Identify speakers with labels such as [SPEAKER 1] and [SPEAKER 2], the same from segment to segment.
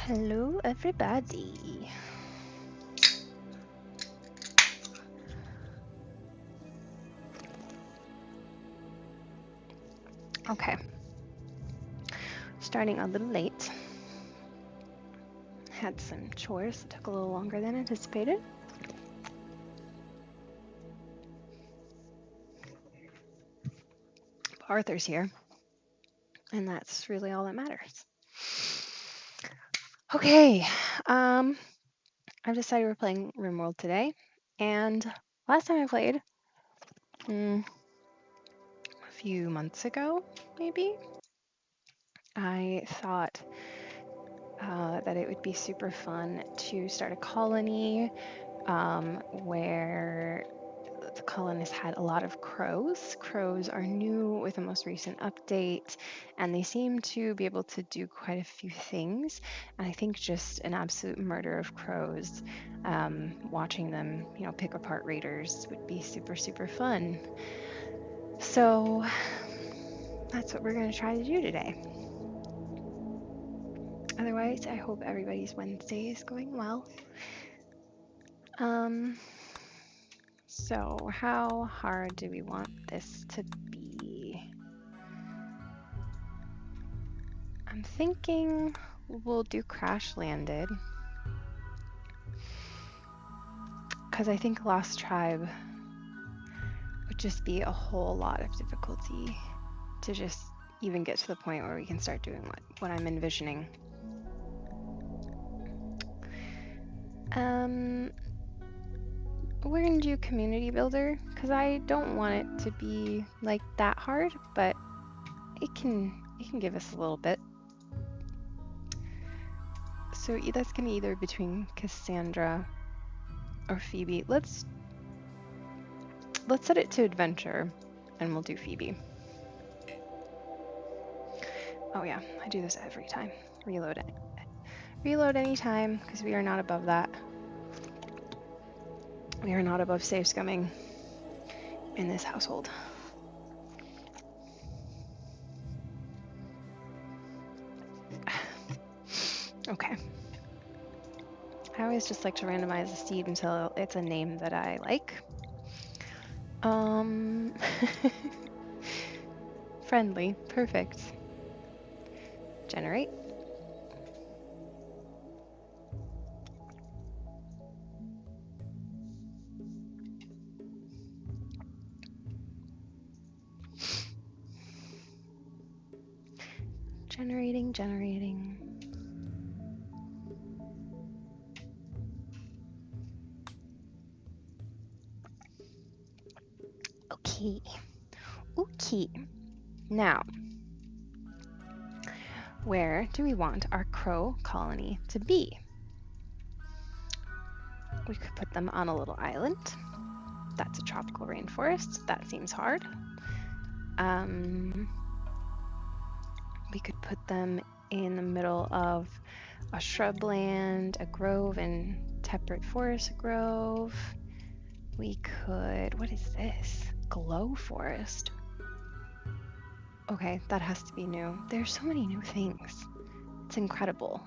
[SPEAKER 1] Hello, everybody. Okay, starting a little late. Had some chores that took a little longer than anticipated. Arthur's here, and that's really all that matters. Okay, I've decided we're playing RimWorld today, and last time I played, a few months ago, maybe, I thought that it would be super fun to start a colony where the colonists had a lot of crows. Crows are new with the most recent update, and they seem to be able to do quite a few things. And I think just an absolute murder of crows, watching them, pick apart raiders would be super, super fun. So that's what we're going to try to do today. Otherwise, I hope everybody's Wednesday is going well. So how hard do we want this to be? I'm thinking we'll do Crash Landed, because I think Lost Tribe would just be a whole lot of difficulty to just even get to the point where we can start doing what I'm envisioning. We're gonna do Community Builder, because I don't want it to be like that hard, but it can give us a little bit. So that's gonna be either between Cassandra or Phoebe. Let's set it to adventure, and we'll do Phoebe. Oh yeah, I do this every time. Reload it. Reload anytime, because we are not above that. We are not above safe scumming in this household. Okay. I always just like to randomize a seed until it's a name that I like. Friendly, perfect. Generate. Generating. Okay. Now, where do we want our crow colony to be? We could put them on a little island. That's a tropical rainforest. That seems hard. We could put them in the middle of a shrubland, a grove, and temperate forest grove. We could, what is this? Glow forest. Okay, that has to be new. There's so many new things. It's incredible.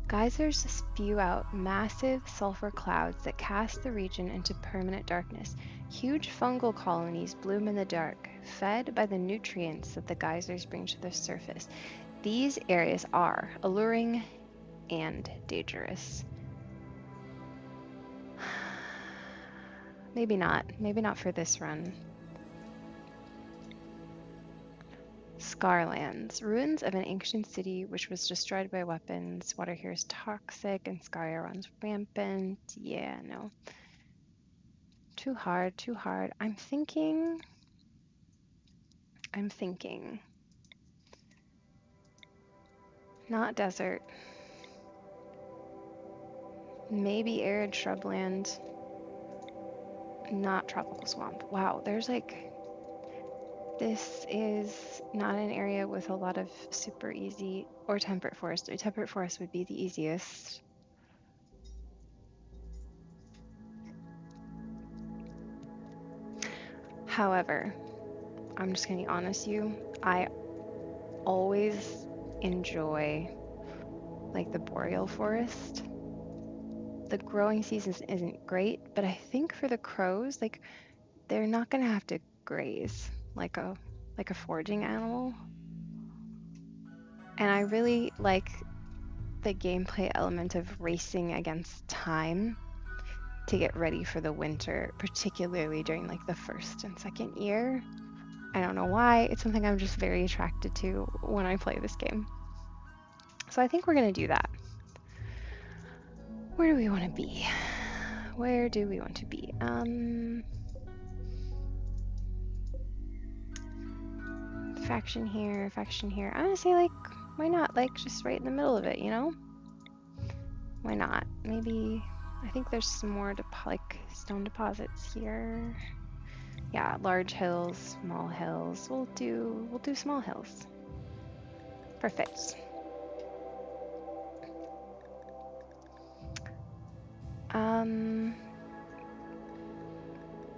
[SPEAKER 1] Geysers spew out massive sulfur clouds that cast the region into permanent darkness. Huge fungal colonies bloom in the dark, fed by the nutrients that the geysers bring to the surface. These areas are alluring and dangerous. Maybe not. Maybe not for this run. Scarlands, ruins of an ancient city which was destroyed by weapons. Water here is toxic and Scaria runs rampant. Yeah, no. Too hard. I'm thinking. Not desert. Maybe arid shrubland. Not tropical swamp. Wow, there's like... This is not an area with a lot of super easy... Or temperate forest. Temperate forest would be the easiest. However, I'm just gonna be honest with you, I always enjoy like the boreal forest. The growing season isn't great, but I think for the crows, like they're not gonna have to graze like a foraging animal. And I really like the gameplay element of racing against time to get ready for the winter, particularly during like the first and second year. I don't know why, it's something I'm just very attracted to when I play this game. So I think we're gonna do that. Where do we want to be? Where do we want to be? Faction here, faction here. I'm gonna say like, why not? Like just right in the middle of it, you know? Why not? Maybe, I think there's some more like stone deposits here. Yeah, large hills, small hills. We'll do small hills. Perfect.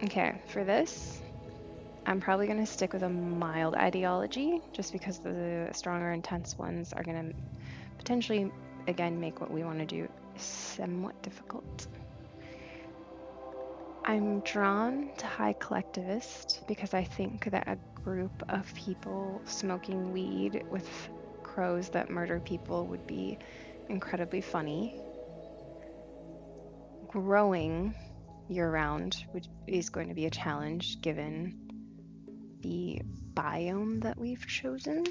[SPEAKER 1] Okay, for this, I'm probably going to stick with a mild ideology just because the stronger intense ones are going to potentially, again, make what we want to do somewhat difficult. I'm drawn to high collectivist because I think that a group of people smoking weed with crows that murder people would be incredibly funny. Growing year-round is going to be a challenge given the biome that we've chosen.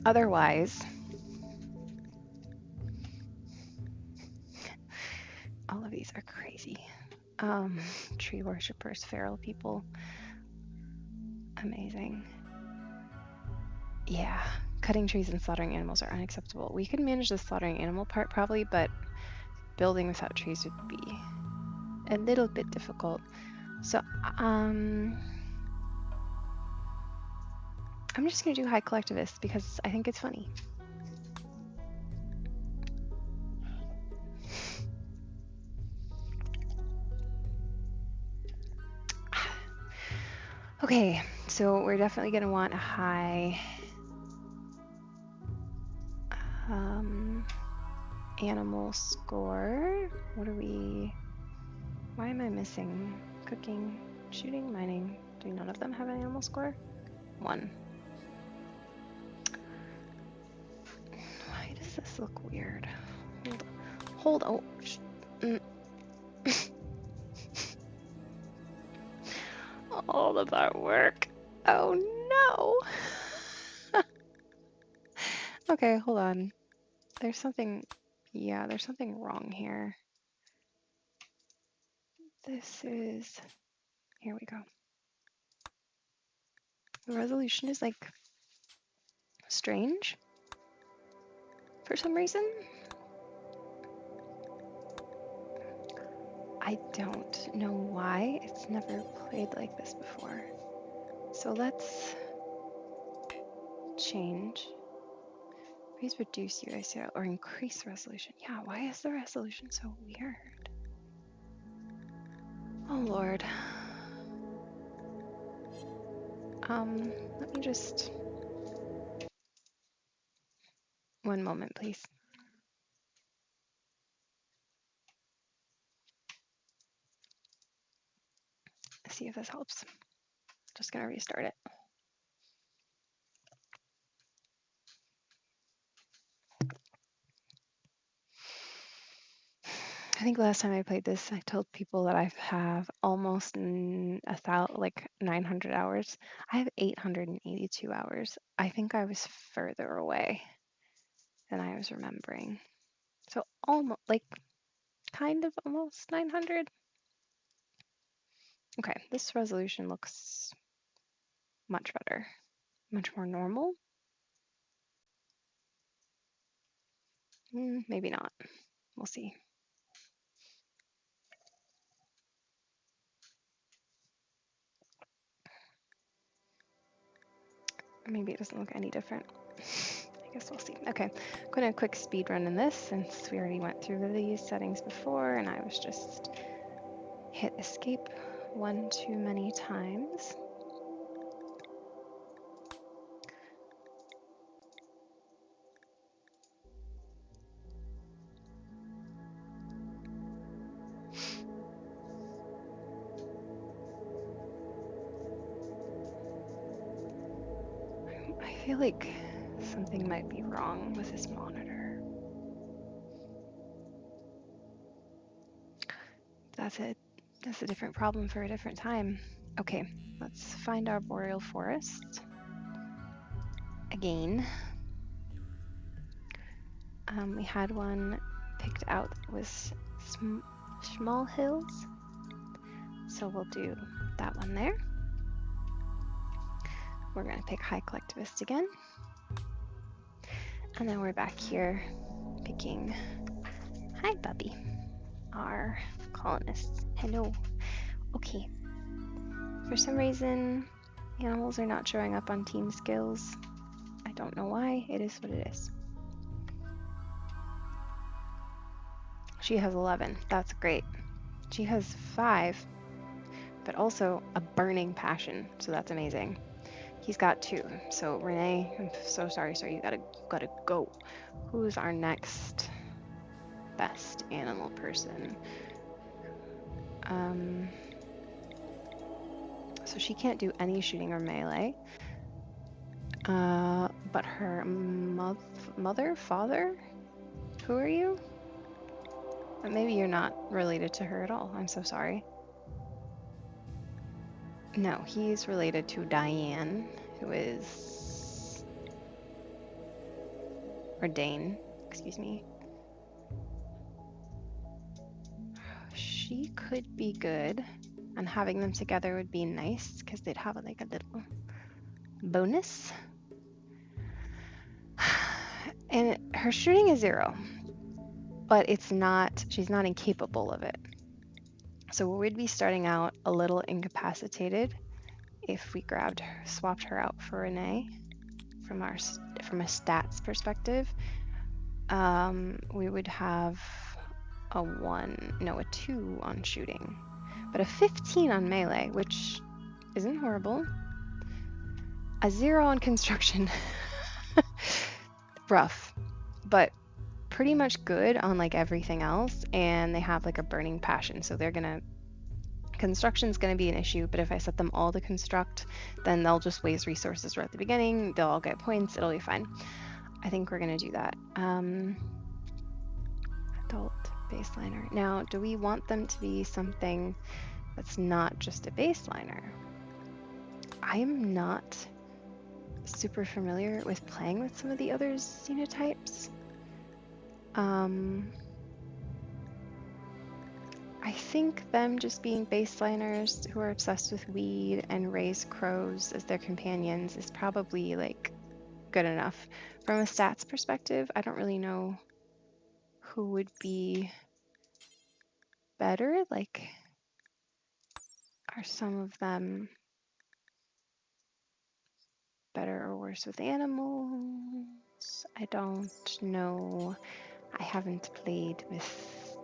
[SPEAKER 1] Otherwise, all of these are crazy. Tree worshippers, feral people. Amazing. Yeah, cutting trees and slaughtering animals are unacceptable. We could manage the slaughtering animal part probably, but building without trees would be a little bit difficult. So, I'm just gonna do high collectivist because I think it's funny. Okay, so we're definitely gonna want a high animal score. What are we? Why am I missing? Cooking, shooting, mining. Do none of them have an animal score? 1. Why does this look weird? Hold oh. All of our work. Oh no. Okay, hold on. There's something, yeah, there's something wrong here. This is, here we go. The resolution is like strange for some reason. I don't know why. It's never played like this before. So let's change. Please reduce UICL or increase resolution. Yeah, why is the resolution so weird? Oh Lord. Let me just, one moment, please. See if this helps. Just gonna restart it. I think last time I played this, I told people that I have almost 900 hours. I have 882 hours. I think I was further away than I was remembering. So almost, like, kind of almost 900. Okay, this resolution looks much better, much more normal. Maybe not. We'll see. Maybe it doesn't look any different. I guess we'll see. Okay, I'm going to quick speed run in this since we already went through these settings before and I was just hit escape one too many times. feel like something might be wrong with this monitor. That's a different problem for a different time. Okay, let's find our boreal forest again. We had one picked out with small hills, so we'll do that one there. We're going to pick high collectivist again, and then we're back here picking, hi Bubby, our colonists. Hello. Okay, for some reason animals are not showing up on team skills. I don't know why. It is what it is. She has 11. That's great. She has 5, but also a burning passion, so that's amazing. He's got 2. So Renee, I'm so sorry, sir. You gotta go. Who's our next best animal person? So she can't do any shooting or melee. But her father? Who are you? Maybe you're not related to her at all. I'm so sorry. No, he's related to Diane, who is... or Dane, excuse me. She could be good, and having them together would be nice, because they'd have like a little bonus. And her shooting is 0, but it's not, she's not incapable of it. So we'd be starting out a little incapacitated if we swapped her out for Renee from a stats perspective. We would have a 2 on shooting, but a 15 on melee, which isn't horrible. A 0 on construction. Rough, but pretty much good on like everything else, and they have like a burning passion, so construction's gonna be an issue, but if I set them all to construct, then they'll just waste resources right at the beginning, they'll all get points, it'll be fine. I think we're gonna do that. Adult baseliner. Now, do we want them to be something that's not just a baseliner? I am not super familiar with playing with some of the other xenotypes. I think them just being baseliners who are obsessed with weed and raise crows as their companions is probably like good enough. From a stats perspective, I don't really know who would be better. Like, are some of them better or worse with animals? I don't know. I haven't played with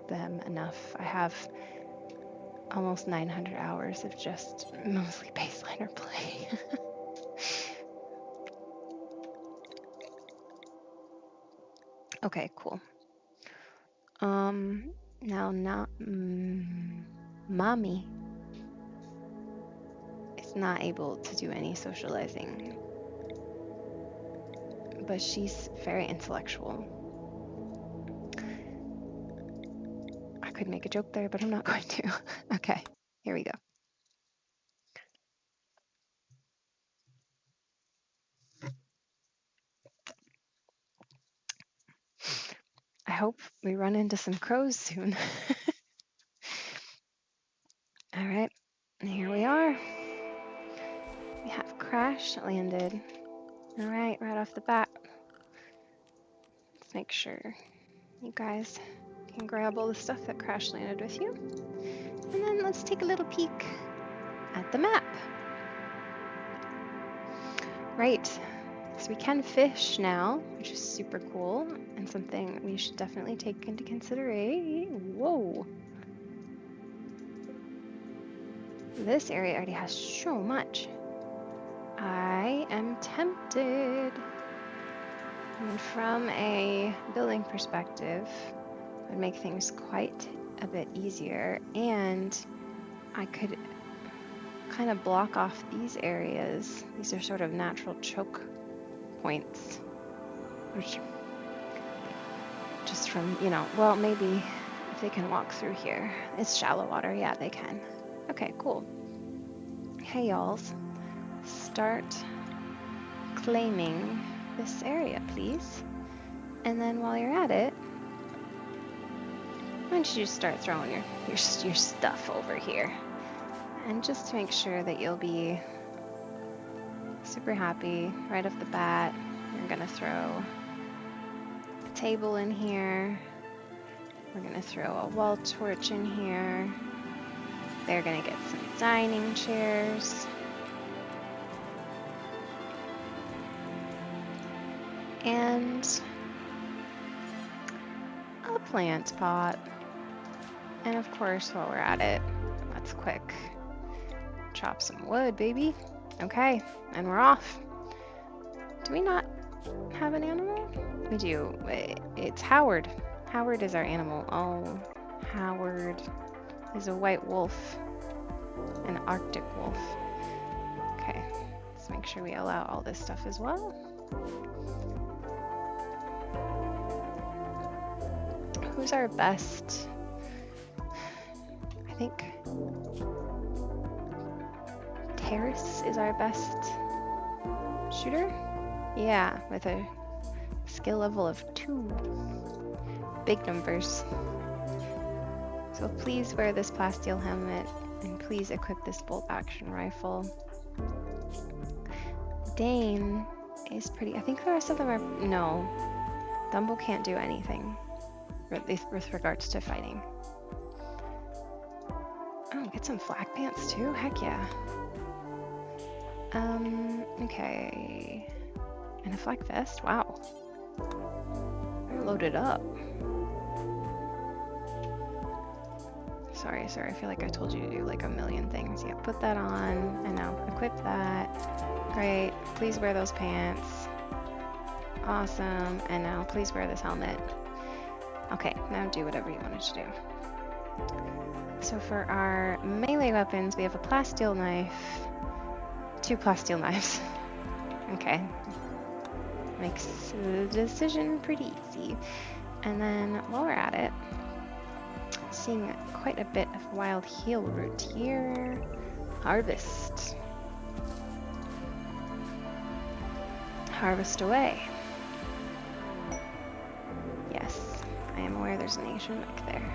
[SPEAKER 1] them enough. I have almost 900 hours of just mostly baseliner play. Okay, cool. Now Mommy is not able to do any socializing, but she's very intellectual. I could make a joke there, but I'm not going to. Okay, here we go. I hope we run into some crows soon. All right, and here we are. We have crash landed. All right off the bat. Let's make sure you guys can grab all the stuff that crash landed with you. And then let's take a little peek at the map. Right, so we can fish now, which is super cool and something we should definitely take into consideration. Whoa. This area already has so much. I am tempted. And from a building perspective, it would make things quite a bit easier, and I could kind of block off these areas. These are sort of natural choke points, which just from, well, maybe if they can walk through here. It's shallow water. Yeah, they can. Okay, cool. Hey, y'alls. Start claiming this area, please. And then while you're at it, why don't you just start throwing your stuff over here? And just to make sure that you'll be super happy right off the bat, you're gonna throw a table in here. We're gonna throw a wall torch in here. They're gonna get some dining chairs. And a plant pot. And of course, while we're at it, let's quick chop some wood, baby. Okay, and we're off. Do we not have an animal? We do. It's Howard. Howard is our animal. Oh, Howard is a white wolf, an Arctic wolf. Okay, let's make sure we allow all this stuff as well. Who's our best? I think Terrace is our best shooter. Yeah, with a skill level of 2. Big numbers. So please wear this plasteel helmet and please equip this bolt action rifle. Dane is pretty. I think the rest of them are. No. Dumbo can't do anything with regards to fighting. Oh, get some flak pants too? Heck yeah. Okay. And a flak vest? Wow. They're loaded up. Sorry, I feel like I told you to do like a million things. Yeah, put that on, and now equip that. Great, please wear those pants. Awesome, and now please wear this helmet. Okay, now do whatever you wanted to do. So for our melee weapons, we have a plasteel knife, 2 plasteel knives. Okay, makes the decision pretty easy. And then while we're at it, seeing quite a bit of wild heal root here. Harvest. Harvest away. Yes, I am aware there's an Asian back there.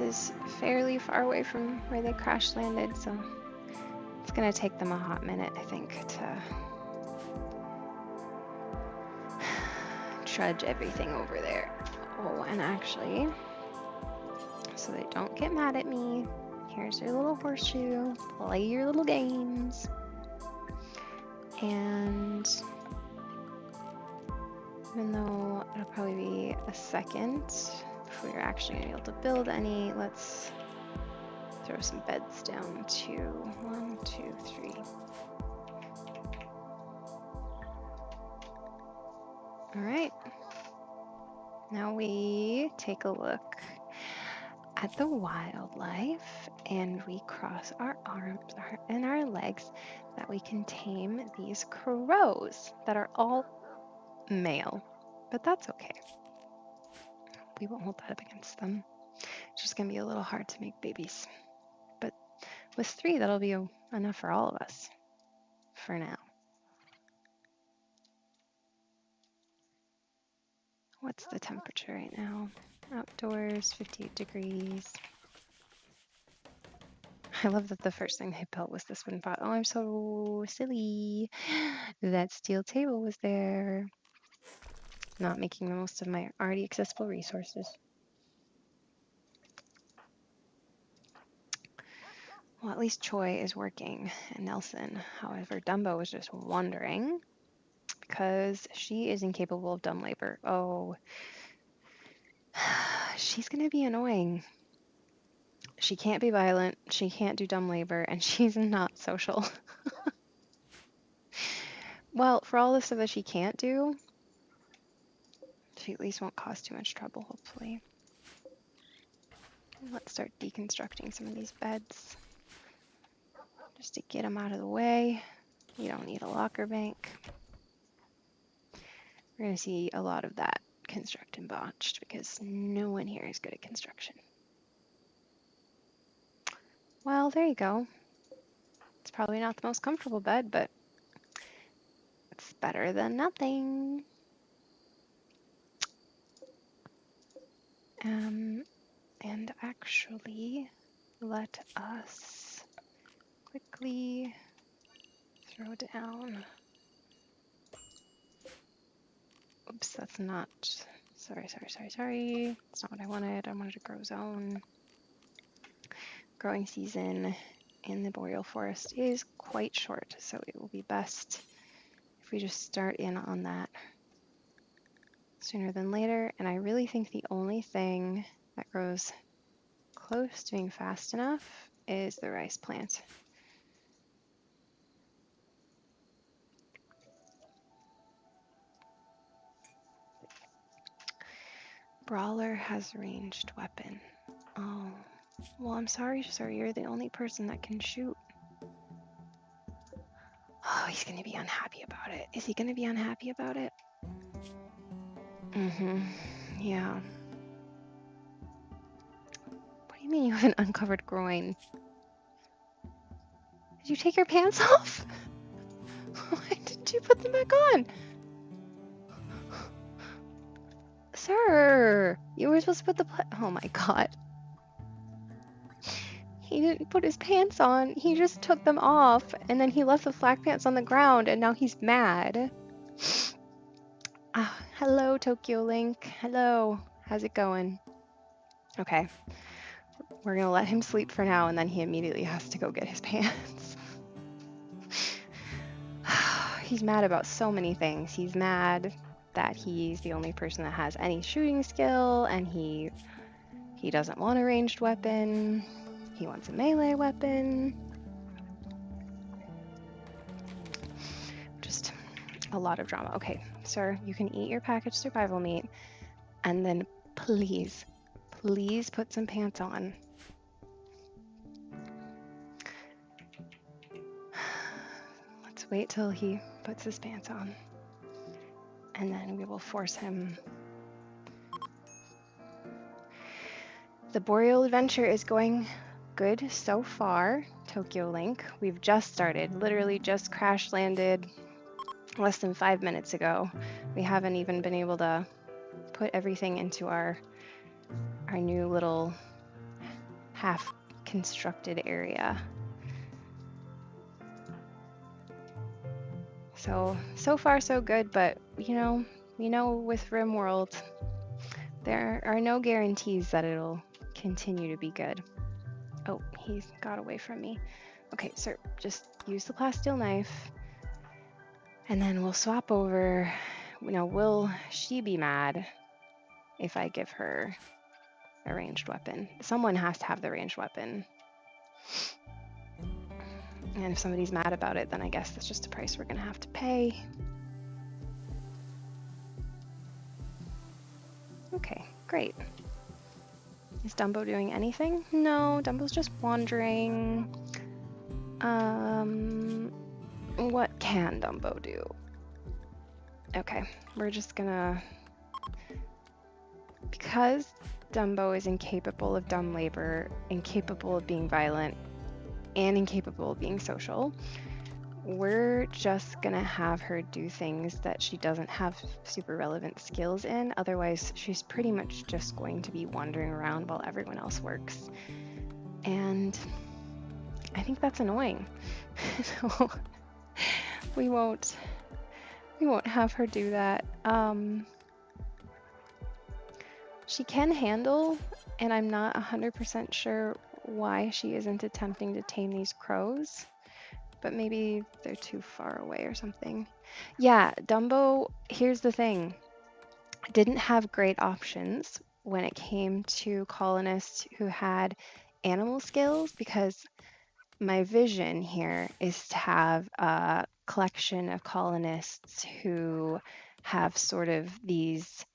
[SPEAKER 1] Is fairly far away from where they crash landed, so it's gonna take them a hot minute, I think, to trudge everything over there. Oh, and actually, so they don't get mad at me, here's your little horseshoe, play your little games. And even though it'll probably be a second before you're actually gonna be able to build any, let's throw some beds down to 1, 2, 3. All right. Now we take a look at the wildlife and we cross our arms and our legs that we can tame these crows that are all male, but that's okay. We won't hold that up against them. It's just gonna be a little hard to make babies. But with 3, that'll be enough for all of us for now. What's the temperature right now? Outdoors, 58 degrees. I love that the first thing they built was this wooden pot. Oh, I'm so silly. That steel table was there. Not making the most of my already accessible resources. Well, at least Choi is working and Nelson. However, Dumbo was just wondering because she is incapable of dumb labor. Oh, she's going to be annoying. She can't be violent, she can't do dumb labor, and she's not social. Well, for all the stuff that she can't do, she at least won't cause too much trouble, hopefully. Let's start deconstructing some of these beds just to get them out of the way. You don't need a locker bank. We're going to see a lot of that construct and botched because no one here is good at construction. Well, there you go. It's probably not the most comfortable bed, but it's better than nothing. And actually, let us quickly throw down. Oops, that's not, sorry. That's not what I wanted. I wanted a grow zone. Growing season in the boreal forest is quite short, so it will be best if we just start in on that sooner than later. And I really think the only thing that grows close to being fast enough is the rice plant. Brawler has ranged weapon. Oh, well, I'm sorry, sir. You're the only person that can shoot. Oh, he's going to be unhappy about it. Is he going to be unhappy about it? Yeah. What do you mean you have an uncovered groin? Did you take your pants off? Why did you put them back on? Sir, you were supposed to put the... Oh my god. He didn't put his pants on. He just took them off, and then he left the flak pants on the ground, and now he's mad. Hello, Tokyo Link. Hello. How's it going? Okay. We're gonna let him sleep for now, and then he immediately has to go get his pants. He's mad about so many things. He's mad that he's the only person that has any shooting skill, and he doesn't want a ranged weapon. He wants a melee weapon. Just a lot of drama. Okay, sir, you can eat your packaged survival meat, and then please put some pants on. Let's wait till he puts his pants on, and then we will force him. The Boreal adventure is going good so far, Tokyo Link. We've just started, literally just crash landed less than 5 minutes ago. We haven't even been able to put everything into our new little half constructed area. So far so good, but you know with RimWorld there are no guarantees that it'll continue to be good. Oh, he's got away from me. Okay, sir, just use the plasteel knife, and then we'll swap over. Will she be mad if I give her a ranged weapon? Someone has to have the ranged weapon. And if somebody's mad about it, then I guess that's just a price we're gonna have to pay. Okay, great. Is Dumbo doing anything? No, Dumbo's just wandering. What can Dumbo do? Okay, we're just gonna... Because Dumbo is incapable of dumb labor, incapable of being violent, and incapable of being social, we're just gonna have her do things that she doesn't have super relevant skills in. Otherwise, she's pretty much just going to be wandering around while everyone else works. And I think that's annoying. So we won't have her do that. She can handle, and I'm not 100% sure why she isn't attempting to tame these crows, but maybe they're too far away or something. Yeah, Dumbo, here's the thing, didn't have great options when it came to colonists who had animal skills, because my vision here is to have a collection of colonists who have sort of these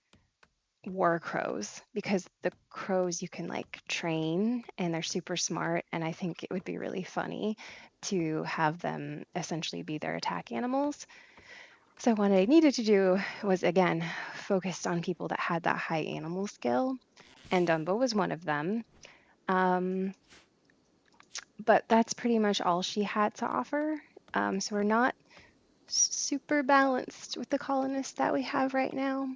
[SPEAKER 1] war crows, because the crows you can like train and they're super smart, and I think it would be really funny to have them essentially be their attack animals. So what I needed to do was, again, focused on people that had that high animal skill, and Dumbo was one of them. Um, but that's pretty much all she had to offer. So we're not super balanced with the colonists that we have right now,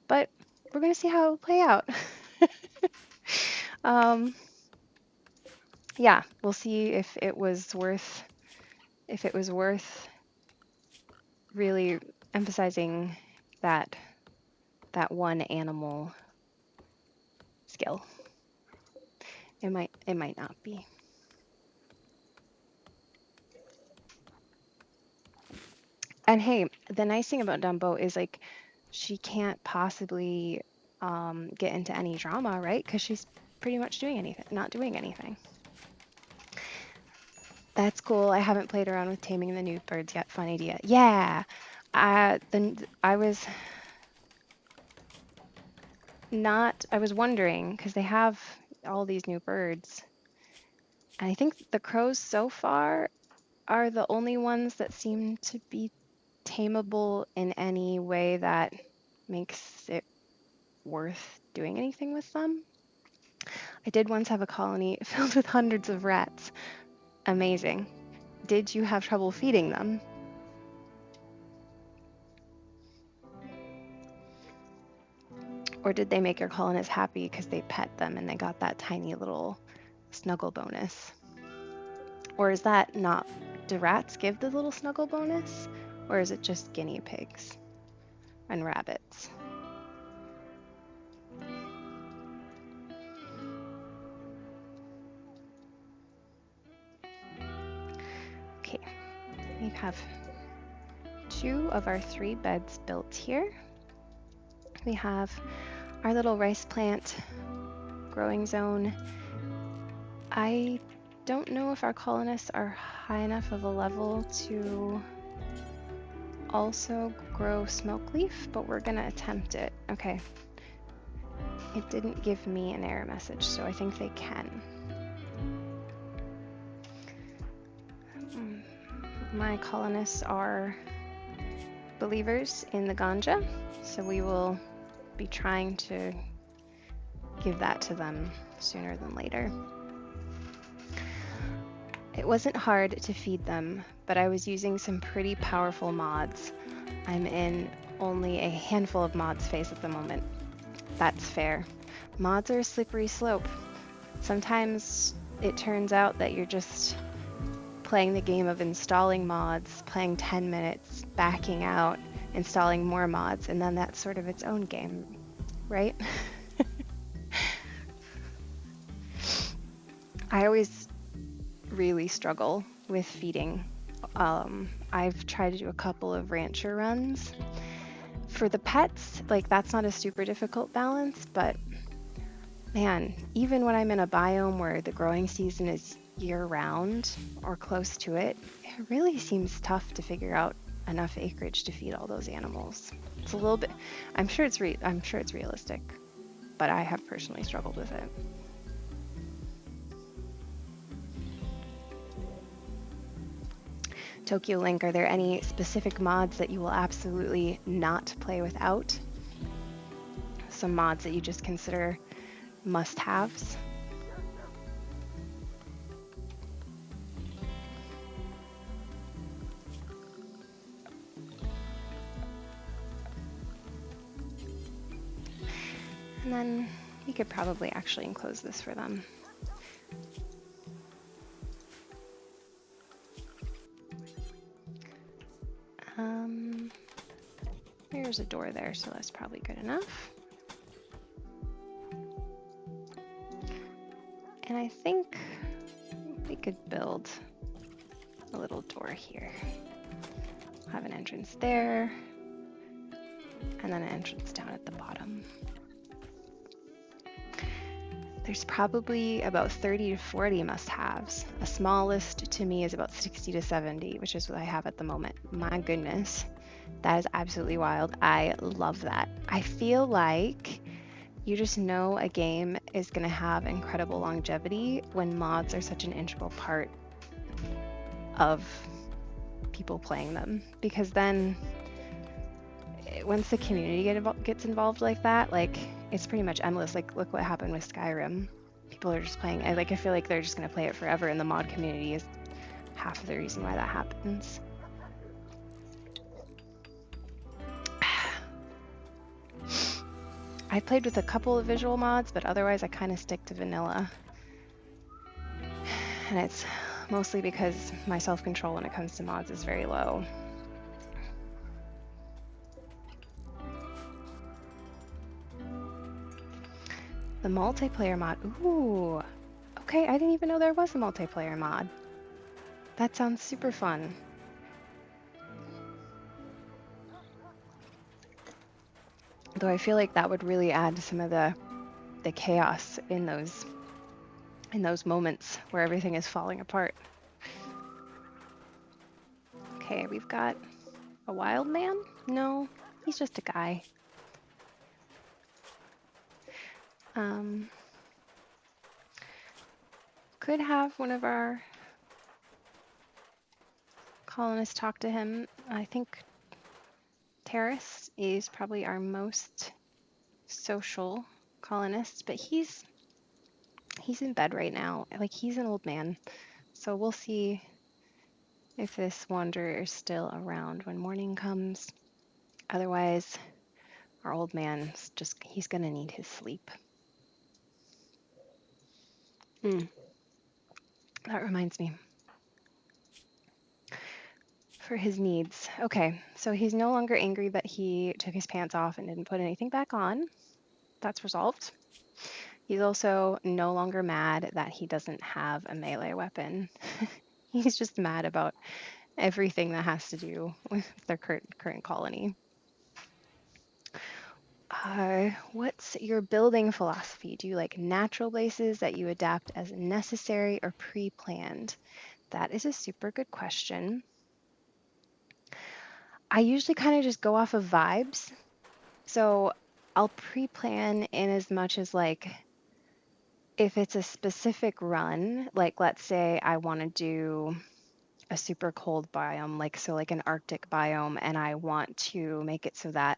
[SPEAKER 1] but we're going to see how it will play out. um, yeah, we'll see if it was worth really emphasizing that one animal skill. It might not be. And hey, the nice thing about Dumbo is like she can't possibly get into any drama, right? Because she's pretty much not doing anything. That's cool. I haven't played around with taming the new birds yet. Fun idea. Yeah. I was wondering, because they have all these new birds. And I think the crows so far are the only ones that seem to be tameable in any way that makes it worth doing anything with them. I did once have a colony filled with hundreds of rats. Amazing. Did you have trouble feeding them? Or did they make your colonists happy because they pet them and they got that tiny little snuggle bonus? Or is that not, do rats give the little snuggle bonus? Or is it just guinea pigs and rabbits? Okay, we have 2 of our 3 beds built here. We have our little rice plant growing zone. I don't know if our colonists are high enough of a level to also grow smoke leaf, but we're gonna attempt it. Okay. It didn't give me an error message, so I think they can. My colonists are believers in the ganja, so we will be trying to give that to them sooner than later. It wasn't hard to feed them, but I was using some pretty powerful mods. I'm in only a handful of mods phase at the moment. That's fair. Mods are a slippery slope. Sometimes it turns out that you're just playing the game of installing mods, playing 10 minutes, backing out, installing more mods, and then that's sort of its own game, right? I always really struggle with feeding. I've tried to do a couple of rancher runs. For the pets, like that's not a super difficult balance, but man, even when I'm in a biome where the growing season is year-round or close to it, it really seems tough to figure out enough acreage to feed all those animals. It's a little bit. I'm sure it's realistic, but I have personally struggled with it. Tokyo Link, are there any specific mods that you will absolutely not play without? Some mods that you just consider must-haves? And then we could probably actually enclose this for them. There's a door there, so that's probably good enough. And I think we could build a little door here. Have an entrance there, and then an entrance down at the bottom. There's probably about 30 to 40 must-haves. A small list to me is about 60 to 70, which is what I have at the moment. My goodness, that is absolutely wild. I love that. I feel like you just know a game is going to have incredible longevity when mods are such an integral part of people playing them, because then once the community gets involved like that, like it's pretty much endless. Like look what happened with Skyrim. People are just playing. I feel like they're just going to play it forever, and the mod community is half of the reason why that happens. I played with a couple of visual mods, but otherwise I kind of stick to vanilla. And it's mostly because my self-control when it comes to mods is very low. The multiplayer mod. Ooh, okay, I didn't even know there was a multiplayer mod. That sounds super fun. Though I feel like that would really add to some of the chaos in those moments where everything is falling apart. Okay, we've got a wild man? No, he's just a guy. Could have one of our colonists talk to him. I think Terrace is probably our most social colonist, but he's in bed right now. Like, he's an old man. So we'll see if this wanderer is still around when morning comes. Otherwise, our old man's he's gonna need his sleep. That reminds me. For his needs. Okay, so he's no longer angry that he took his pants off and didn't put anything back on. That's resolved. He's also no longer mad that he doesn't have a melee weapon. He's just mad about everything that has to do with their current colony. What's your building philosophy? Do you like natural places that you adapt as necessary or pre-planned? That is a super good question. I usually kind of just go off of vibes. So I'll pre-plan in as much as, like, if it's a specific run, like let's say I want to do a super cold biome, like an Arctic biome, and I want to make it so that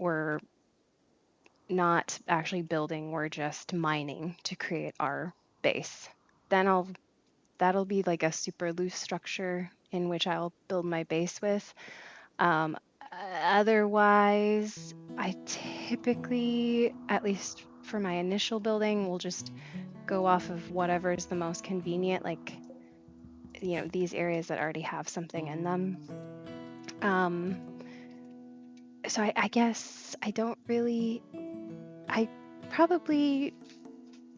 [SPEAKER 1] we're not actually building, we're just mining to create our base. Then that'll be like a super loose structure in which I'll build my base with. Otherwise, I typically, at least for my initial building, will just go off of whatever is the most convenient, like, you know, these areas that already have something in them. So I guess I probably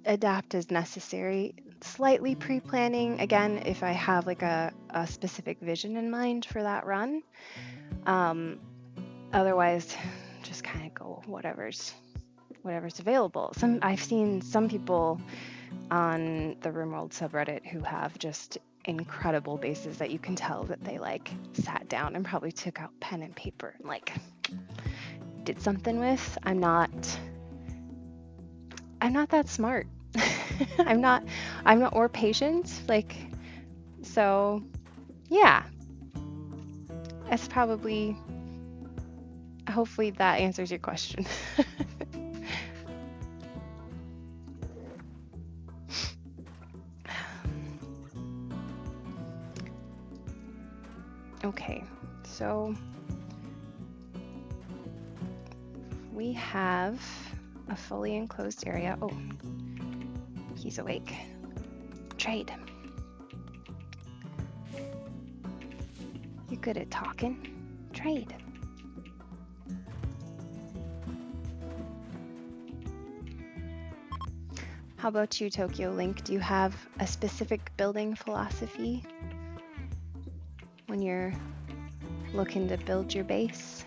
[SPEAKER 1] adapt as necessary, slightly pre-planning, again, if I have like a specific vision in mind for that run. Otherwise, just kind of go whatever's available. I've seen some people on the RimWorld subreddit who have just incredible bases that you can tell that they like sat down and probably took out pen and paper and like did something with. I'm not that smart. I'm not or patient, like, so yeah. That's probably, hopefully that answers your question. Okay, so we have a fully enclosed area. Oh, he's awake. Trade. You're good at talking. Trade. How about you, Tokyo Link? Do you have a specific building philosophy when you're looking to build your base?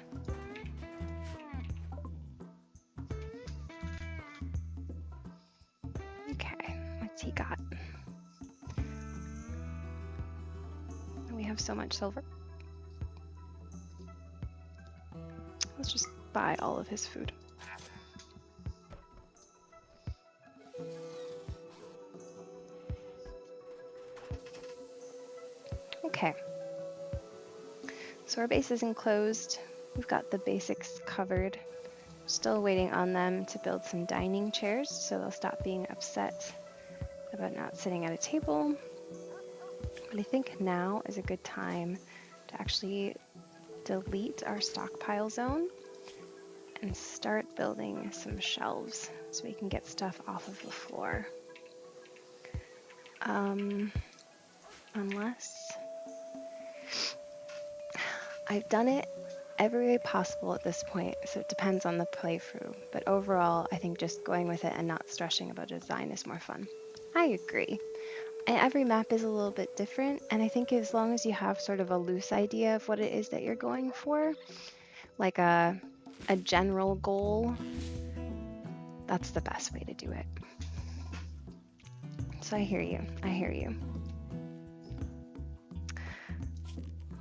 [SPEAKER 1] he got? We have so much silver. Let's just buy all of his food. Okay. So our base is enclosed. We've got the basics covered. Still waiting on them to build some dining chairs so they'll stop being upset about not sitting at a table. But I think now is a good time to actually delete our stockpile zone and start building some shelves so we can get stuff off of the floor. Unless I've done it every way possible at this point, so it depends on the playthrough. But overall, I think just going with it and not stressing about design is more fun. I agree. And every map is a little bit different, and I think as long as you have sort of a loose idea of what it is that you're going for, like a general goal, that's the best way to do it. So I hear you. I hear you.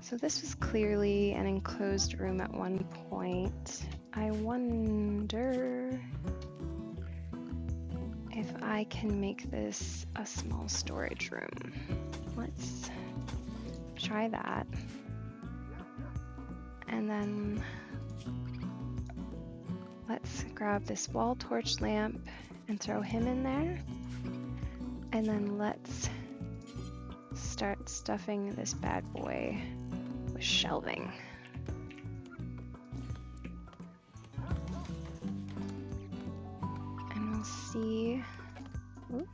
[SPEAKER 1] So this was clearly an enclosed room at one point. I wonder if I can make this a small storage room. Let's try that. And then let's grab this wall torch lamp and throw him in there. And then let's start stuffing this bad boy with shelving. And we'll see. Ooh.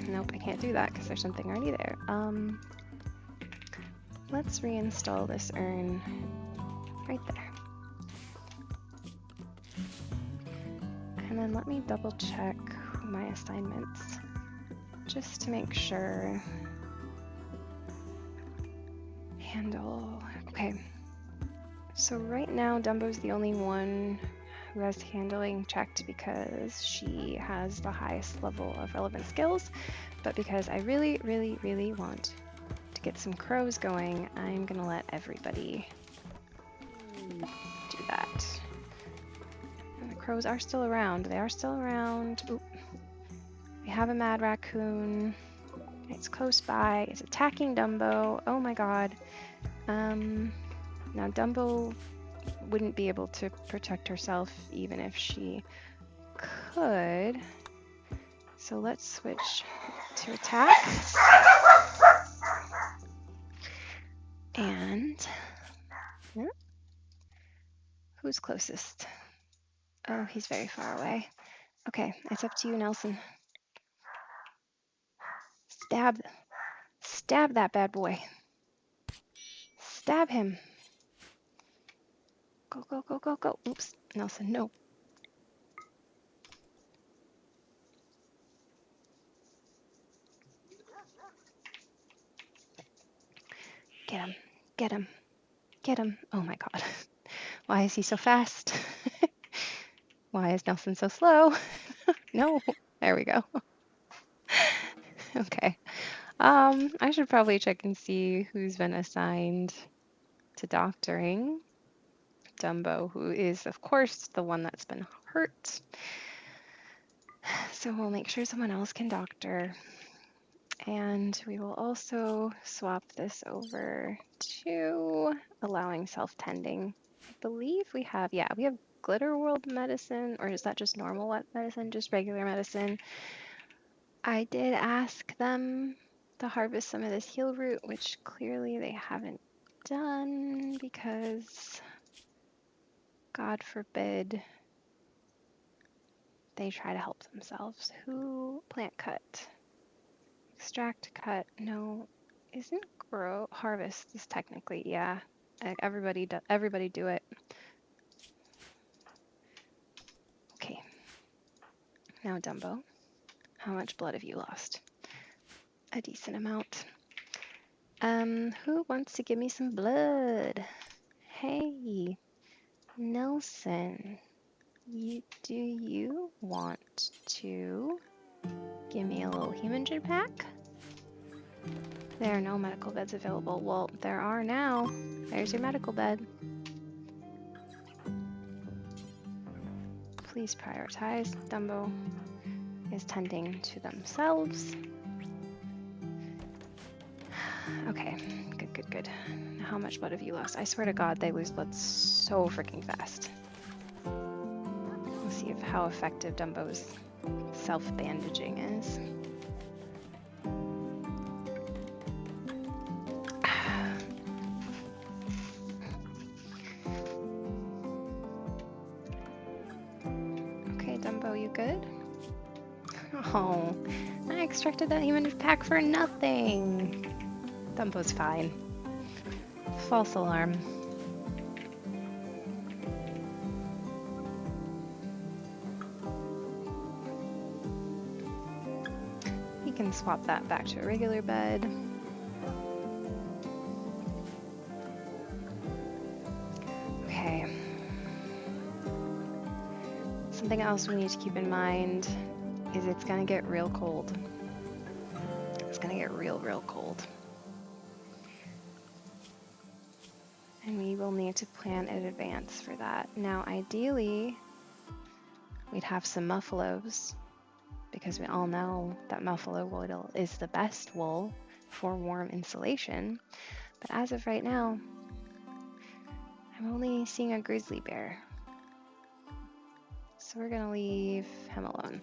[SPEAKER 1] Nope, I can't do that because there's something already there. Let's reinstall this urn right there. And then let me double check my assignments just to make sure. Handle, okay. So right now Dumbo's the only one who has handling checked because she has the highest level of relevant skills, but because I really, really, really want to get some crows going, I'm gonna let everybody do that. And the crows are still around. They are still around. Oop. We have a mad raccoon. It's close by. It's attacking Dumbo. Oh my god. Now Dumbo wouldn't be able to protect herself even if she could. So let's switch to attack. And who's closest? Oh, he's very far away. Okay, it's up to you, Nelson. Stab that bad boy. Stab him. Go, go, go, go, go. Oops, Nelson, no. Get him, get him, get him. Oh my god. Why is he so fast? Why is Nelson so slow? No, there we go. Okay. I should probably check and see who's been assigned to doctoring. Dumbo, who is, of course, the one that's been hurt. So we'll make sure someone else can doctor. And we will also swap this over to allowing self-tending. I believe we have, yeah, we have Glitter World medicine, or is that just normal medicine, just regular medicine? I did ask them to harvest some of this heal root, which clearly they haven't done because, God forbid, they try to help themselves. Who? Plant cut. Extract cut. No, isn't grow harvest is technically, yeah. Everybody do it. Okay. Now Dumbo, how much blood have you lost? A decent amount. Who wants to give me some blood? Hey, Nelson, do you want to Give me a little Hemogen pack. There are no medical beds available. Well, there are now. There's your medical bed. Please prioritize. Dumbo is tending to themselves. Okay, good. How much blood have you lost? I swear to God, they lose blood so freaking fast. Let's see how effective Dumbo's self-bandaging is. Okay, Dumbo, you good? Oh, I extracted that human pack for nothing. Dumbo's fine. False alarm. You can swap that back to a regular bed. Okay. Something else we need to keep in mind is it's gonna get real cold. It's gonna get real cold. And we will need to plan in advance for that. Now, ideally, we'd have some muffalos, because we all know that muffalo wool is the best wool for warm insulation. But as of right now, I'm only seeing a grizzly bear. So we're gonna leave him alone.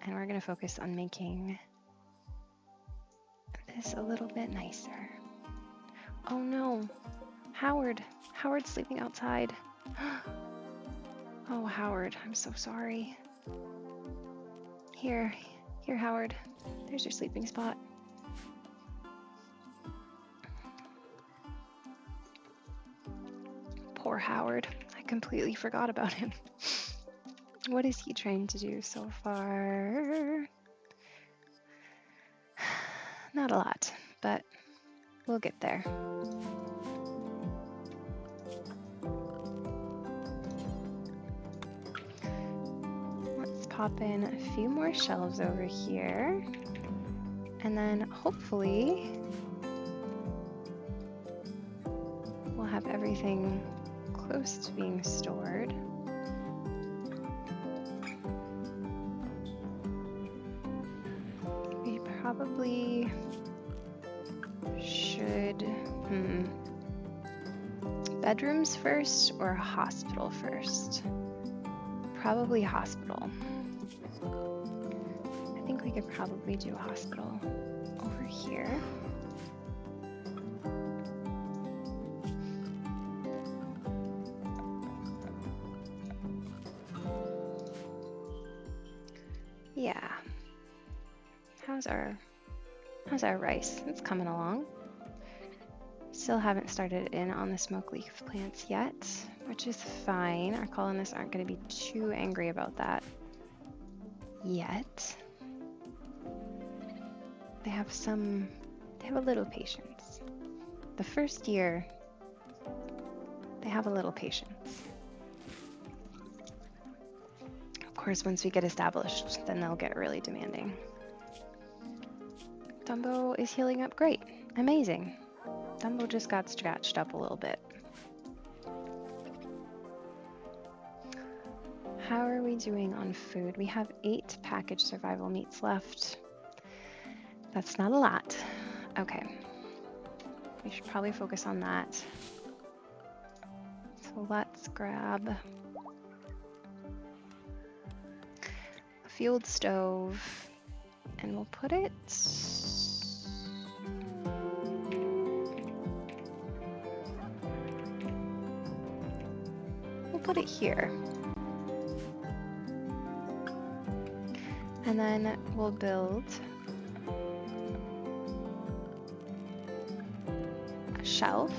[SPEAKER 1] And we're gonna focus on making this a little bit nicer. Oh no, Howard's sleeping outside. Oh, Howard, I'm so sorry. Here, Howard, there's your sleeping spot. Poor Howard, I completely forgot about him. What is he trying to do so far? Not a lot, but we'll get there. Let's pop in a few more shelves over here, and then hopefully we'll have everything close to being stored. We probably should, bedrooms first or hospital first? Probably hospital. I think we could probably do a hospital over here. Yeah. How's our rice? It's coming along. Still haven't started in on the smoke leaf plants yet, which is fine. Our colonists aren't going to be too angry about that yet. They have a little patience. The first year, they have a little patience. Of course, once we get established, then they'll get really demanding. Dumbo is healing up great. Amazing. Dumbo just got scratched up a little bit. How are we doing on food? We have 8 packaged survival meats left. That's not a lot. Okay. We should probably focus on that. So let's grab a field stove and we'll put it here. And then we'll build a shelf.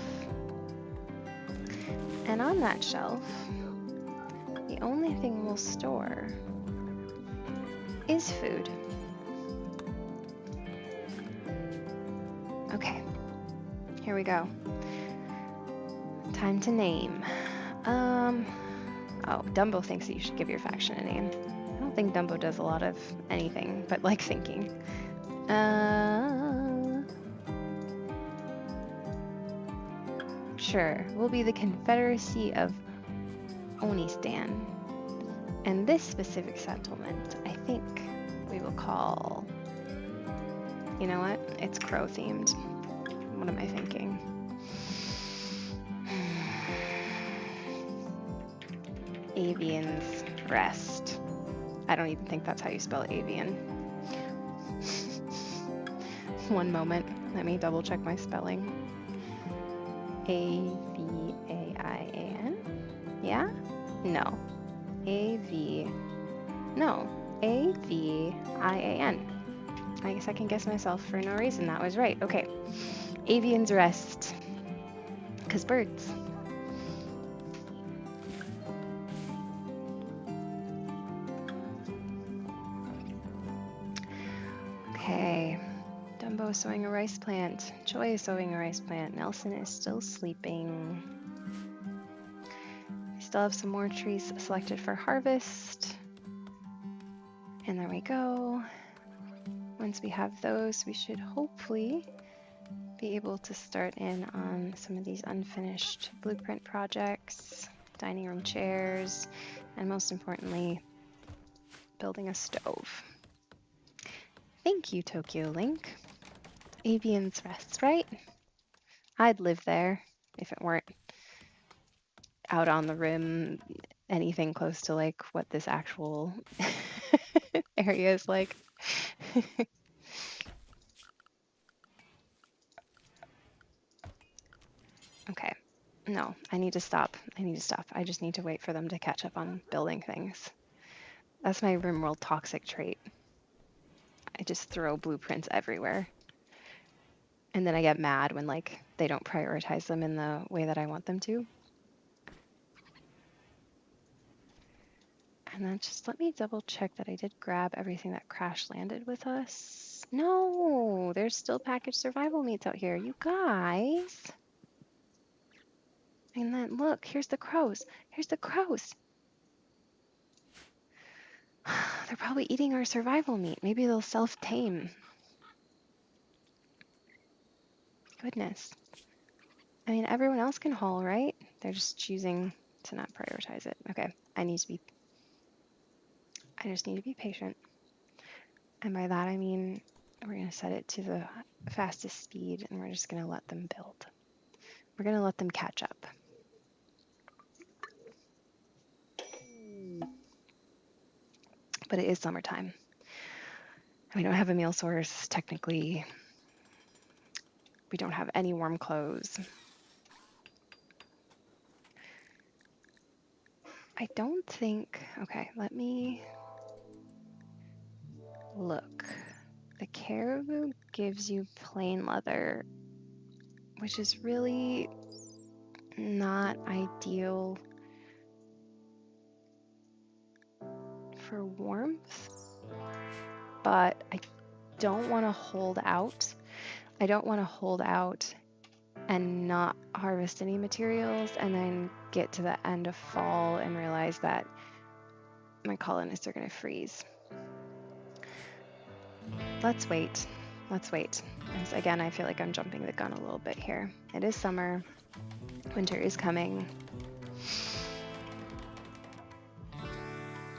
[SPEAKER 1] And on that shelf, the only thing we'll store is food. Okay, here we go. Time to name. Oh, Dumbo thinks that you should give your faction a name. I don't think Dumbo does a lot of anything but like thinking. Sure, we'll be the Confederacy of Onistan. And this specific settlement, I think we will call, you know what? It's crow themed. What am I thinking? Avian's Rest. I don't even think that's how you spell avian. One moment, let me double check my spelling. A-V-A-I-A-N? Yeah? No. No. A-V-I-A-N. I guess I can guess myself for no reason. That was right. Okay. Avian's Rest. Because birds. Okay. Dumbo is sowing a rice plant. Joy is sowing a rice plant. Nelson is still sleeping. We still have some more trees selected for harvest. And there we go. Once we have those, we should hopefully be able to start in on some of these unfinished blueprint projects, dining room chairs, and most importantly, building a stove. Thank you, Tokyo Link. Avian's Rest, right? I'd live there if it weren't out on the rim, anything close to like what this actual area is like. Okay, no, I need to stop. I just need to wait for them to catch up on building things. That's my RimWorld toxic trait. I just throw blueprints everywhere. And then I get mad when like they don't prioritize them in the way that I want them to. And then just let me double check that I did grab everything that crash landed with us. No, there's still packaged survival meats out here, you guys. And then look, here's the crows. Here's the crows. They're probably eating our survival meat. Maybe they'll self-tame. Goodness. I mean, everyone else can haul, right? They're just choosing to not prioritize it. Okay, I just need to be patient. And by that, I mean, we're going to set it to the fastest speed and we're just going to let them build. We're going to let them catch up. But it is summertime. We don't have a meal source, technically. We don't have any warm clothes. I don't think, okay, let me look. The caribou gives you plain leather, which is really not ideal for warmth, but I don't want to hold out. I don't want to hold out and not harvest any materials and then get to the end of fall and realize that my colonists are going to freeze. Let's wait. Let's wait. And again, I feel like I'm jumping the gun a little bit here. It is summer. Winter is coming.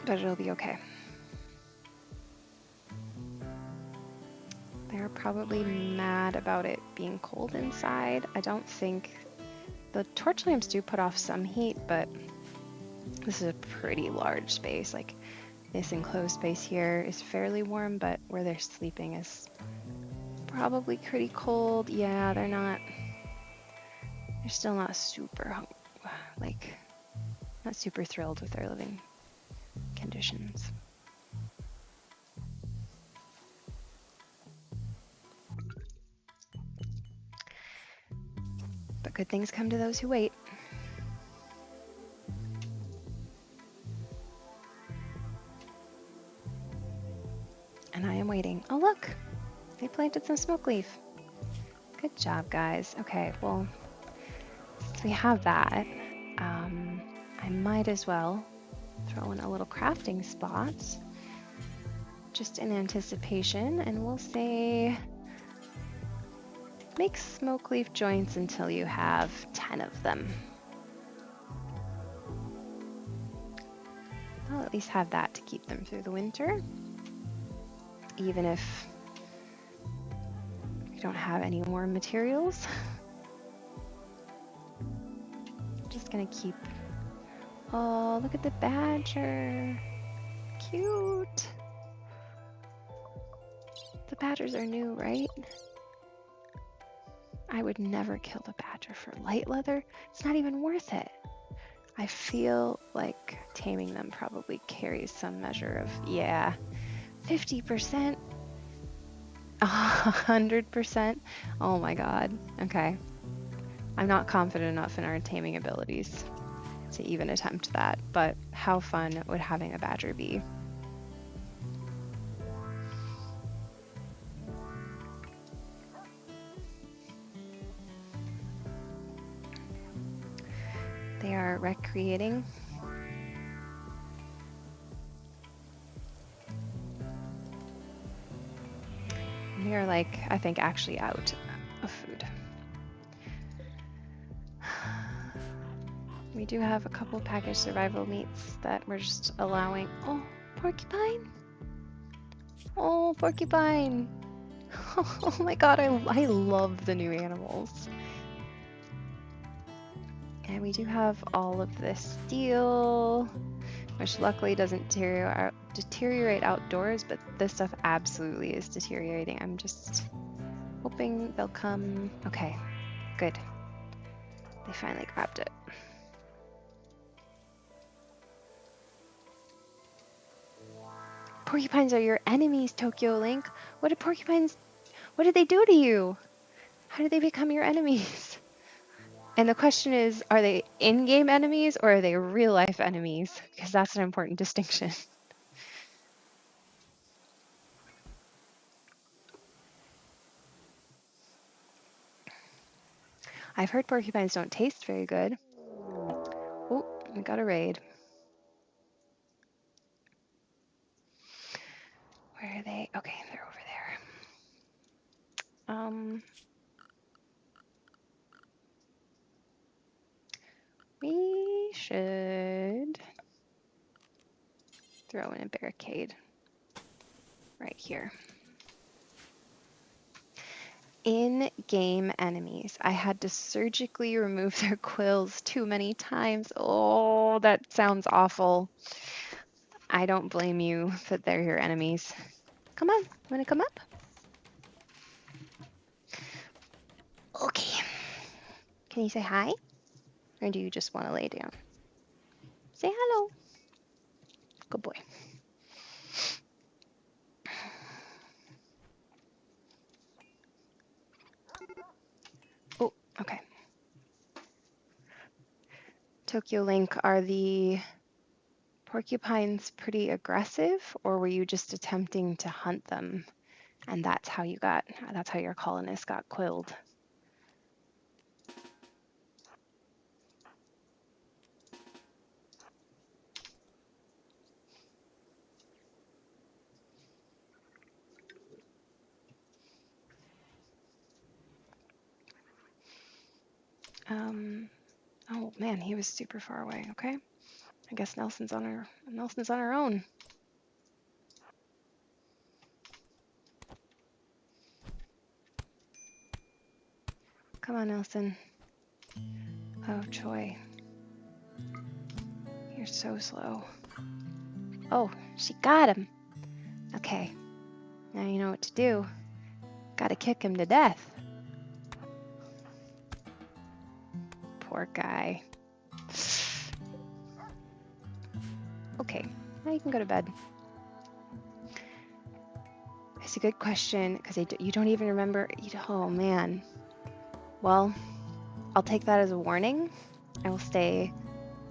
[SPEAKER 1] But it'll be okay. They're probably mad about it being cold inside. I don't think the torch lamps do put off some heat, but this is a pretty large space. Like this enclosed space here is fairly warm, but where they're sleeping is probably pretty cold. Yeah, they're still not super, not super thrilled with their living conditions. But good things come to those who wait. And I am waiting. Oh, look, they planted some smoke leaf. Good job, guys. Okay, well, since we have that, I might as well throw in a little crafting spot. just in anticipation, and we'll say make smoke leaf joints until you have 10 of them. I'll at least have that to keep them through the winter, even if we don't have any more materials. Just gonna keep, oh, look at the badger, cute. The badgers are new, right? I would never kill the badger for light leather. It's not even worth it. I feel like taming them probably carries some measure of, yeah, 50%, 100%. Oh my God. Okay. I'm not confident enough in our taming abilities to even attempt that, but how fun would having a badger be? They are recreating. We are like, I think, actually out of food. We do have a couple packaged survival meats that we're just allowing. Oh, porcupine! Oh, porcupine! Oh my God, I love the new animals. And we do have all of this steel, which luckily doesn't deteriorate outdoors, but this stuff absolutely is deteriorating. I'm just hoping they'll come. Okay, good. They finally grabbed it. Porcupines are your enemies, Tokyo Link. What did they do to you? How did they become your enemies? And the question is, are they in-game enemies or are they real-life enemies? Because that's an important distinction. I've heard porcupines don't taste very good. Oh, we got a raid. Where are they? Okay, they're over there. We should throw in a barricade right here. In-game enemies. I had to surgically remove their quills too many times. Oh, that sounds awful. I don't blame you that they're your enemies. Come on, wanna come up? Okay. Can you say hi? Or do you just want to lay down? Say hello. Good boy. Oh, okay. Tokyo Link, are the porcupines pretty aggressive, or were you just attempting to hunt them? And that's how your colonists got quilled. Oh man, he was super far away. Okay, I guess Nelson's on her own. Come on, Nelson. Oh, Choi, you're so slow. Oh, she got him. Okay, now you know what to do. Gotta kick him to death. Poor guy. Okay, now you can go to bed. It's a good question, because you don't even remember. Oh, man. Well, I'll take that as a warning. I will stay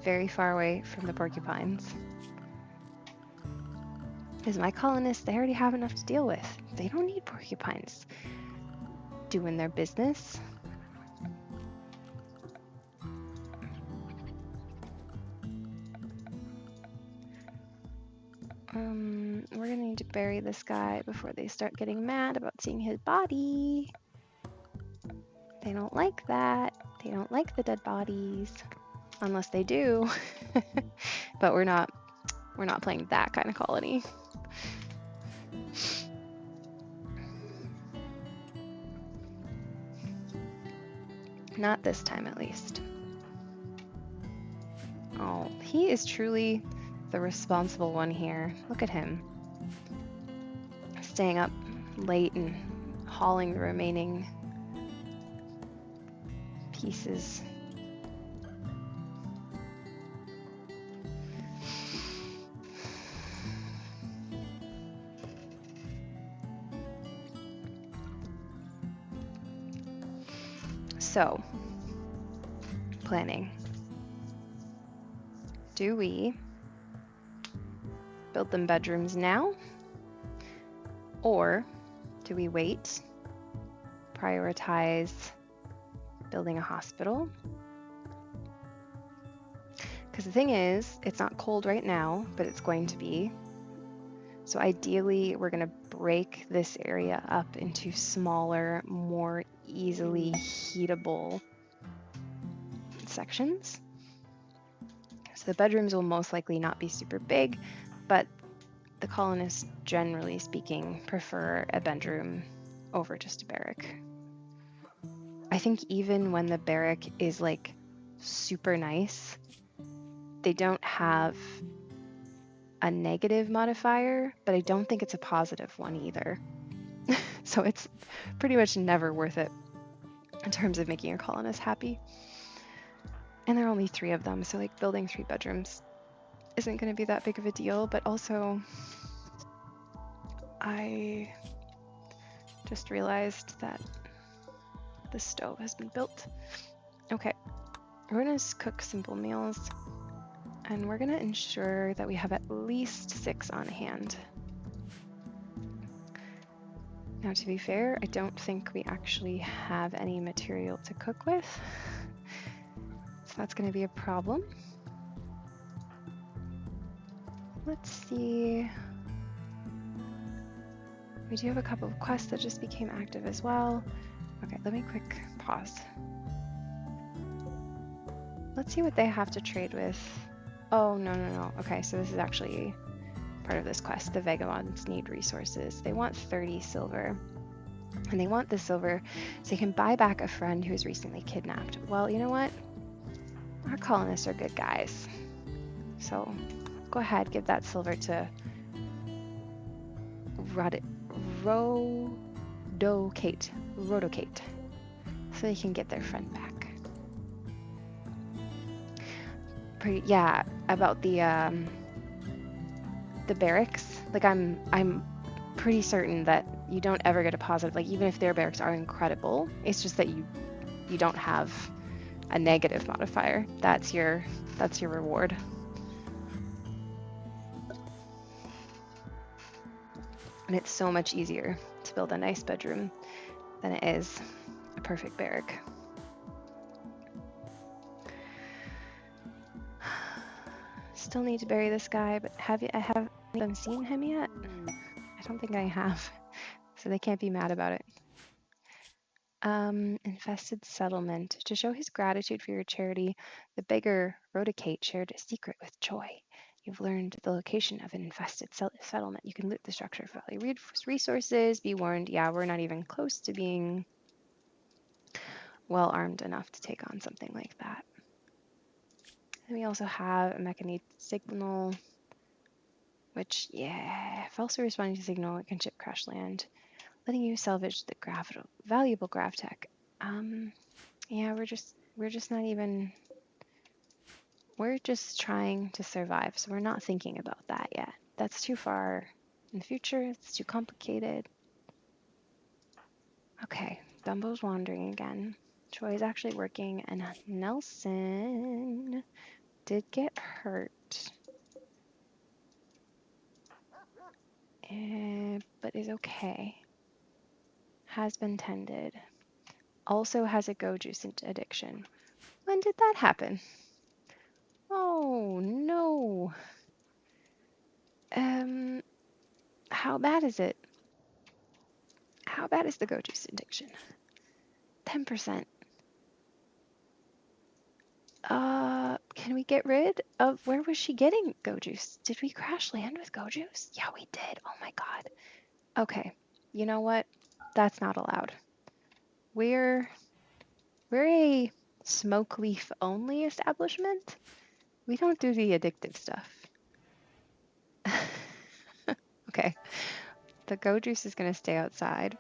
[SPEAKER 1] very far away from the porcupines. Because my colonists, they already have enough to deal with. They don't need porcupines doing their business. We're gonna need to bury this guy before they start getting mad about seeing his body. They don't like that. They don't like the dead bodies. Unless they do. But we're not playing that kind of colony. Not this time, at least. Oh, he is truly the responsible one here. Look at him. Staying up late and hauling the remaining pieces. So, planning. Do we build them bedrooms now? Or do we wait, prioritize building a hospital? Because the thing is, it's not cold right now, but it's going to be. So ideally, we're going to break this area up into smaller, more easily heatable sections. So the bedrooms will most likely not be super big, but the colonists, generally speaking, prefer a bedroom over just a barrack. I think even when the barrack is like super nice, they don't have a negative modifier, but I don't think it's a positive one either. So it's pretty much never worth it in terms of making your colonists happy. And there are only 3 of them, so like building 3 bedrooms isn't going to be that big of a deal, but also I just realized that the stove has been built. Okay, we're going to cook simple meals, and we're going to ensure that we have at least 6 on hand. Now, to be fair, I don't think we actually have any material to cook with, so that's going to be a problem. Let's see. We do have a couple of quests that just became active as well. Okay, let me quick pause. Let's see what they have to trade with. Oh, no. Okay, so this is actually part of this quest. The Vagabonds need resources. They want 30 silver. And they want the silver so they can buy back a friend who was recently kidnapped. Well, you know what? Our colonists are good guys. So go ahead, give that silver to Rodocate, so they can get their friend back. Yeah, about the barracks. Like I'm pretty certain that you don't ever get a positive. Like even if their barracks are incredible, it's just that you don't have a negative modifier. That's your reward. And it's so much easier to build a nice bedroom than it is a perfect barrack. Still need to bury this guy, but have you seen him yet? I don't think I have, so they can't be mad about it. Infested settlement. To show his gratitude for your charity, the beggar Rodocate shared a secret with Joy. You've learned the location of an infested settlement. You can loot the structure for value resources. Be warned, yeah, we're not even close to being well armed enough to take on something like that. And we also have a mechanized signal, which, yeah, falsely responding to signal, it can ship crash land, letting you salvage the valuable grav tech. Yeah, we're just not even. We're just trying to survive, so we're not thinking about that yet. That's too far in the future. It's too complicated. Okay, Dumbo's wandering again. Troy's actually working, and Nelson did get hurt. But is okay. Has been tended. Also has a go juice addiction. When did that happen? Oh no. How bad is it? How bad is the goat juice addiction? 10%. Can we get rid of, where was she getting goat juice? Did we crash land with goat juice? Yeah, we did. Oh my God. Okay, you know what? That's not allowed. We're a smoke leaf only establishment. We don't do the addictive stuff. Okay, the goat juice is gonna stay outside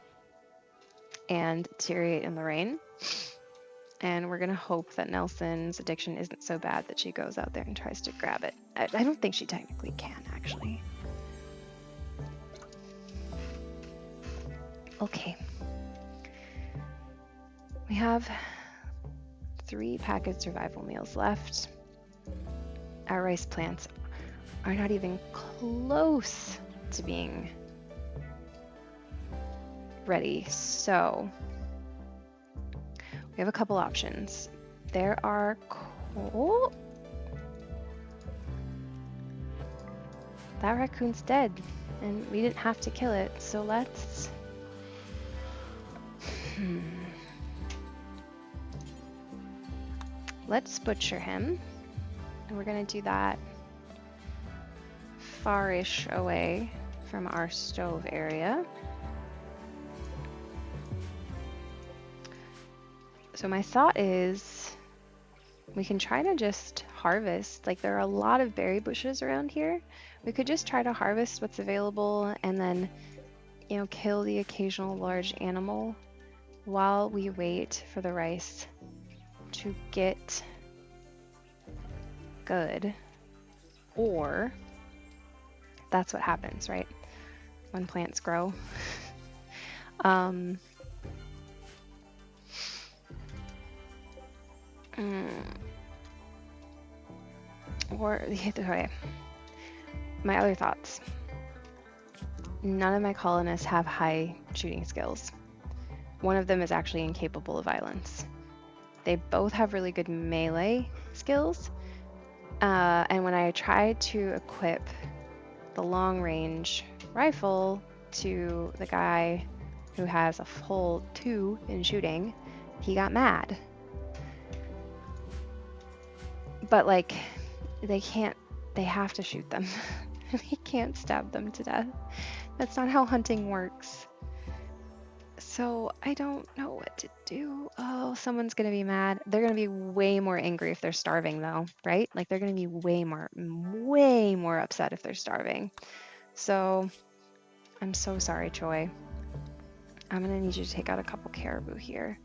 [SPEAKER 1] and deteriorate in the rain. And we're gonna hope that Nelson's addiction isn't so bad that she goes out there and tries to grab it. I don't think she technically can, actually. Okay. We have 3 packaged survival meals left. Our rice plants are not even close to being ready, so we have a couple options. There are coal. That raccoon's dead, and we didn't have to kill it, so let's... Let's butcher him, and we're gonna do that far-ish away from our stove area. So my thought is we can try to just harvest, like there are a lot of berry bushes around here. We could just try to harvest what's available and then, you know, kill the occasional large animal while we wait for the rice to get good. Or that's what happens, right? When plants grow. Or, okay, my other thoughts. None of my colonists have high shooting skills. One of them is actually incapable of violence. They both have really good melee skills. And when I tried to equip the long-range rifle to the guy who has a full 2 in shooting, he got mad. But like, they have to shoot them. They can't stab them to death. That's not how hunting works. So I don't know what to do. Oh, someone's gonna be mad. They're gonna be way more angry if they're starving though, right? Like they're gonna be way more upset if they're starving. So I'm so sorry, Choi. I'm gonna need you to take out a couple caribou here.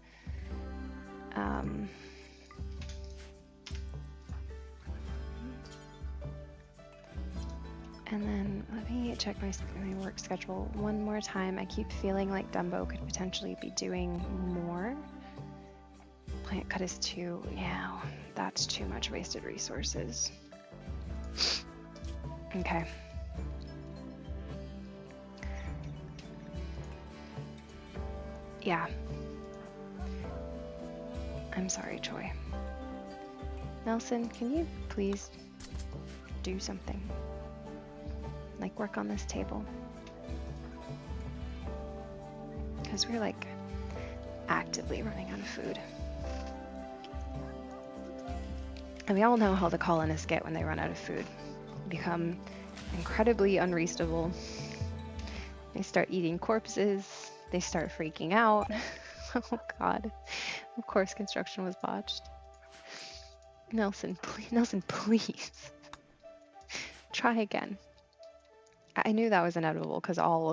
[SPEAKER 1] And then let me check my work schedule one more time. I keep feeling like Dumbo could potentially be doing more. Plant cut is 2. Yeah, that's too much wasted resources. Okay. Yeah. I'm sorry, Choi. Nelson, can you please do something? Like work on this table? Because we're like actively running out of food. And we all know how the colonists get when they run out of food. They become incredibly unreasonable. They start eating corpses. They start freaking out. Oh God. Of course construction was botched. Nelson, please. Try again. I knew that was inevitable because all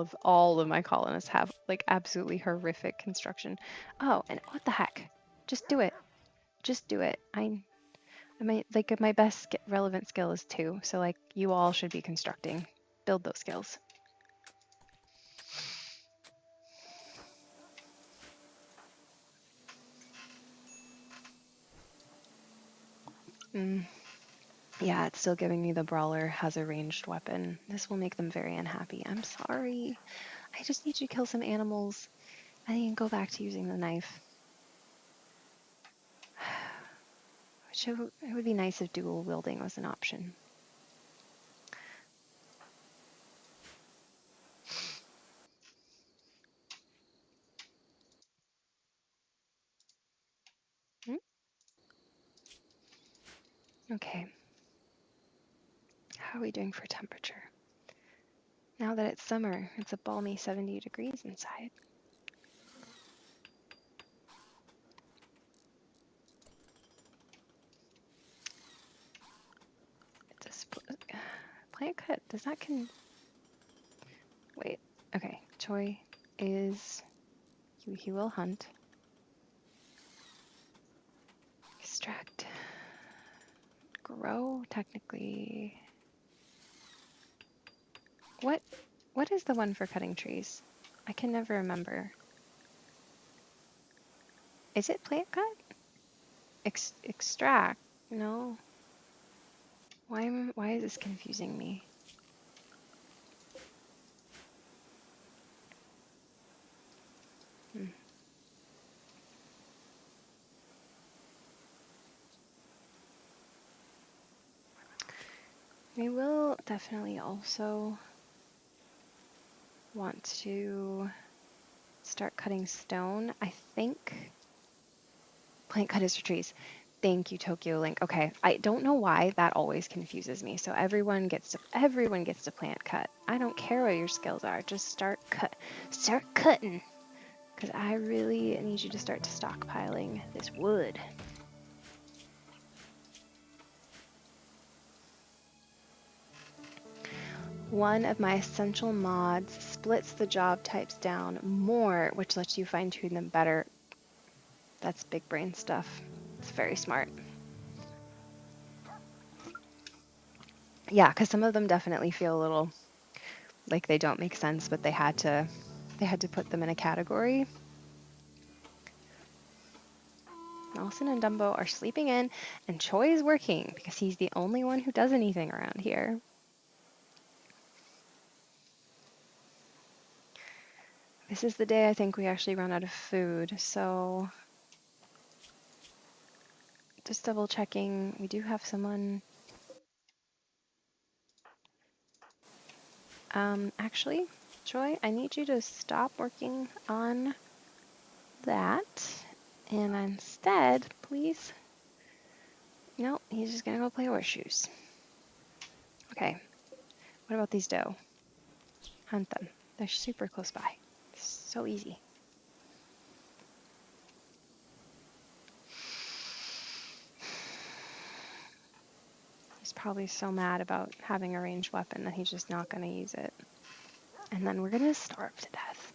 [SPEAKER 1] of my colonists have like absolutely horrific construction. Oh, and what the heck? Just do it. Just do it. My best relevant skill is 2, so like you all should be constructing. Build those skills. Yeah, it's still giving me the brawler has a ranged weapon. This will make them very unhappy. I'm sorry. I just need you to kill some animals. And then you can go back to using the knife. It would be nice if dual wielding was an option. Okay. How are we doing for temperature? Now that it's summer, it's a balmy 70 degrees inside. It's a plant cut. Does that wait. Okay. Choi is he will hunt. Extract. Grow technically. What is the one for cutting trees? I can never remember. Is it plant cut? Extract. No. Why is this confusing me? We will definitely also want to start cutting stone. I think plant cut is for trees. Thank you, Tokyo Link. Okay, I don't know why that always confuses me. So everyone gets to plant cut. I don't care what your skills are. Just start cutting. Because I really need you to start stockpiling this wood. One of my essential mods splits the job types down more, which lets you fine-tune them better. That's big brain stuff. It's very smart. Yeah, because some of them definitely feel a little like they don't make sense, but they had to put them in a category. Nelson and Dumbo are sleeping in, and Choi is working because he's the only one who does anything around here. This is the day I think we actually run out of food, so just double checking. We do have someone. Actually, Choi, I need you to stop working on that, and instead, please. No, he's just gonna go play horseshoes. Okay. What about these doe? Hunt them. They're super close by. So easy. He's probably so mad about having a ranged weapon that he's just not going to use it. And then we're going to starve to death.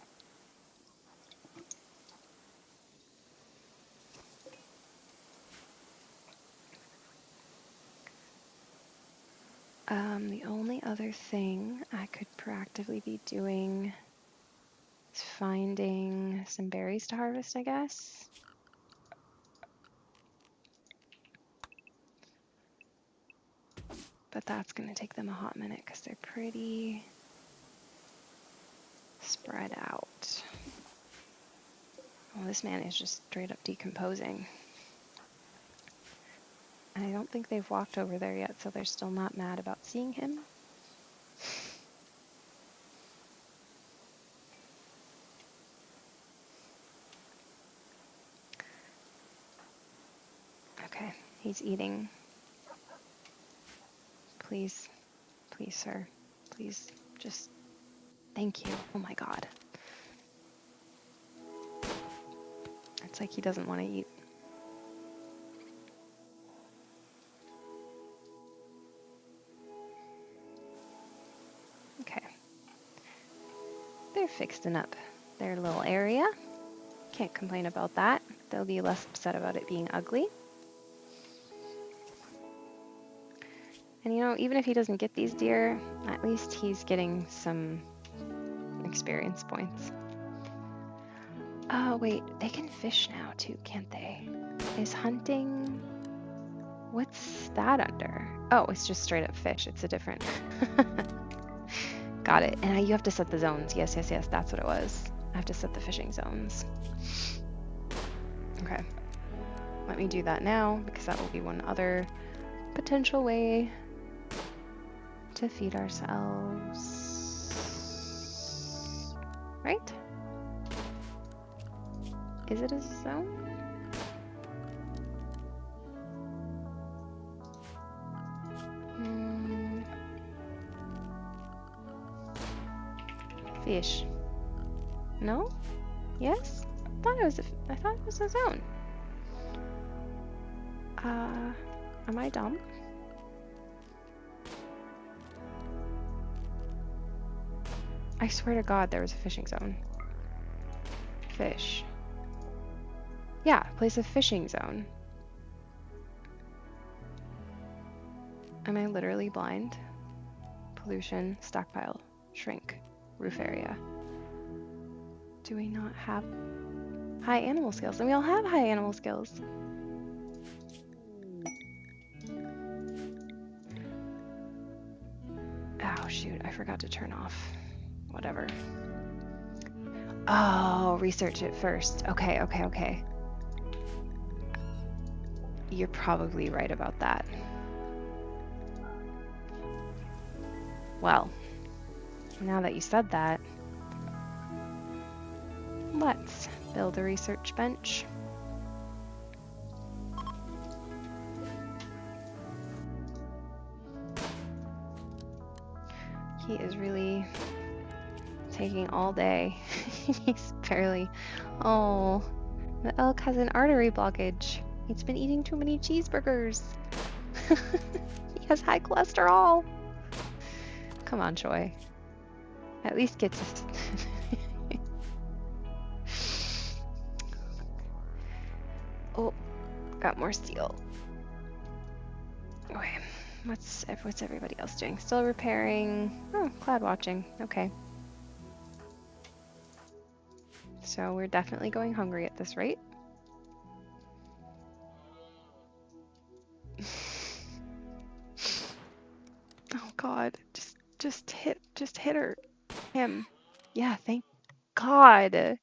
[SPEAKER 1] The only other thing I could proactively be doing is finding some berries to harvest, I guess. But that's going to take them a hot minute because they're pretty spread out. Oh, this man is just straight up decomposing. And I don't think they've walked over there yet, so they're still not mad about seeing him. Okay, he's eating. Please, please, sir. Please, just thank you. Oh my God. It's like he doesn't want to eat. Okay. They're fixing up their little area. Can't complain about that. They'll be less upset about it being ugly. And you know, even if he doesn't get these deer, at least he's getting some experience points. Oh, wait, they can fish now too, can't they? Is hunting... What's that under? Oh, it's just straight up fish. It's a different... Got it. And you have to set the zones. Yes, yes, yes. That's what it was. I have to set the fishing zones. Okay. Let me do that now because that will be one other potential way to feed ourselves. Right? Is it a zone? Fish. No? Yes? I thought it was a zone. Am I dumb? I swear to God there was a fishing zone. Fish. Yeah, place a fishing zone. Am I literally blind? Pollution, stockpile, shrink, roof area. Do we not have high animal skills? And we all have high animal skills. Oh shoot, I forgot to turn off. Whatever. Oh, research it first. Okay. You're probably right about that. Well, now that you said that, let's build a research bench. He is really taking all day. He's barely... Oh, the elk has an artery blockage. He's been eating too many cheeseburgers. He has high cholesterol. Come on, Choi. At least get to... Oh, got more steel. Okay, what's everybody else doing? Still repairing. Oh, cloud watching. Okay. So we're definitely going hungry at this rate. Oh God, just hit him. Yeah, thank God.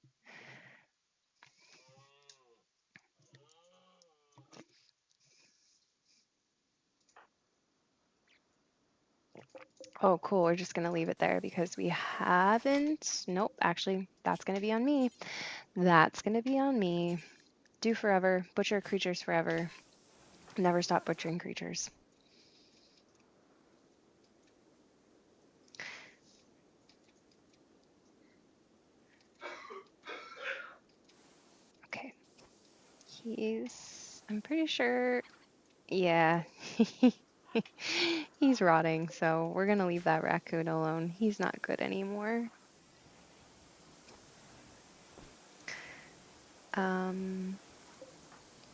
[SPEAKER 1] Oh, cool. We're just gonna leave it there because we haven't. Nope, actually, that's gonna be on me. That's gonna be on me. Do forever. Butcher creatures forever. Never stop butchering creatures. Okay. I'm pretty sure, yeah, he's rotting, so we're gonna leave that raccoon alone. He's not good anymore.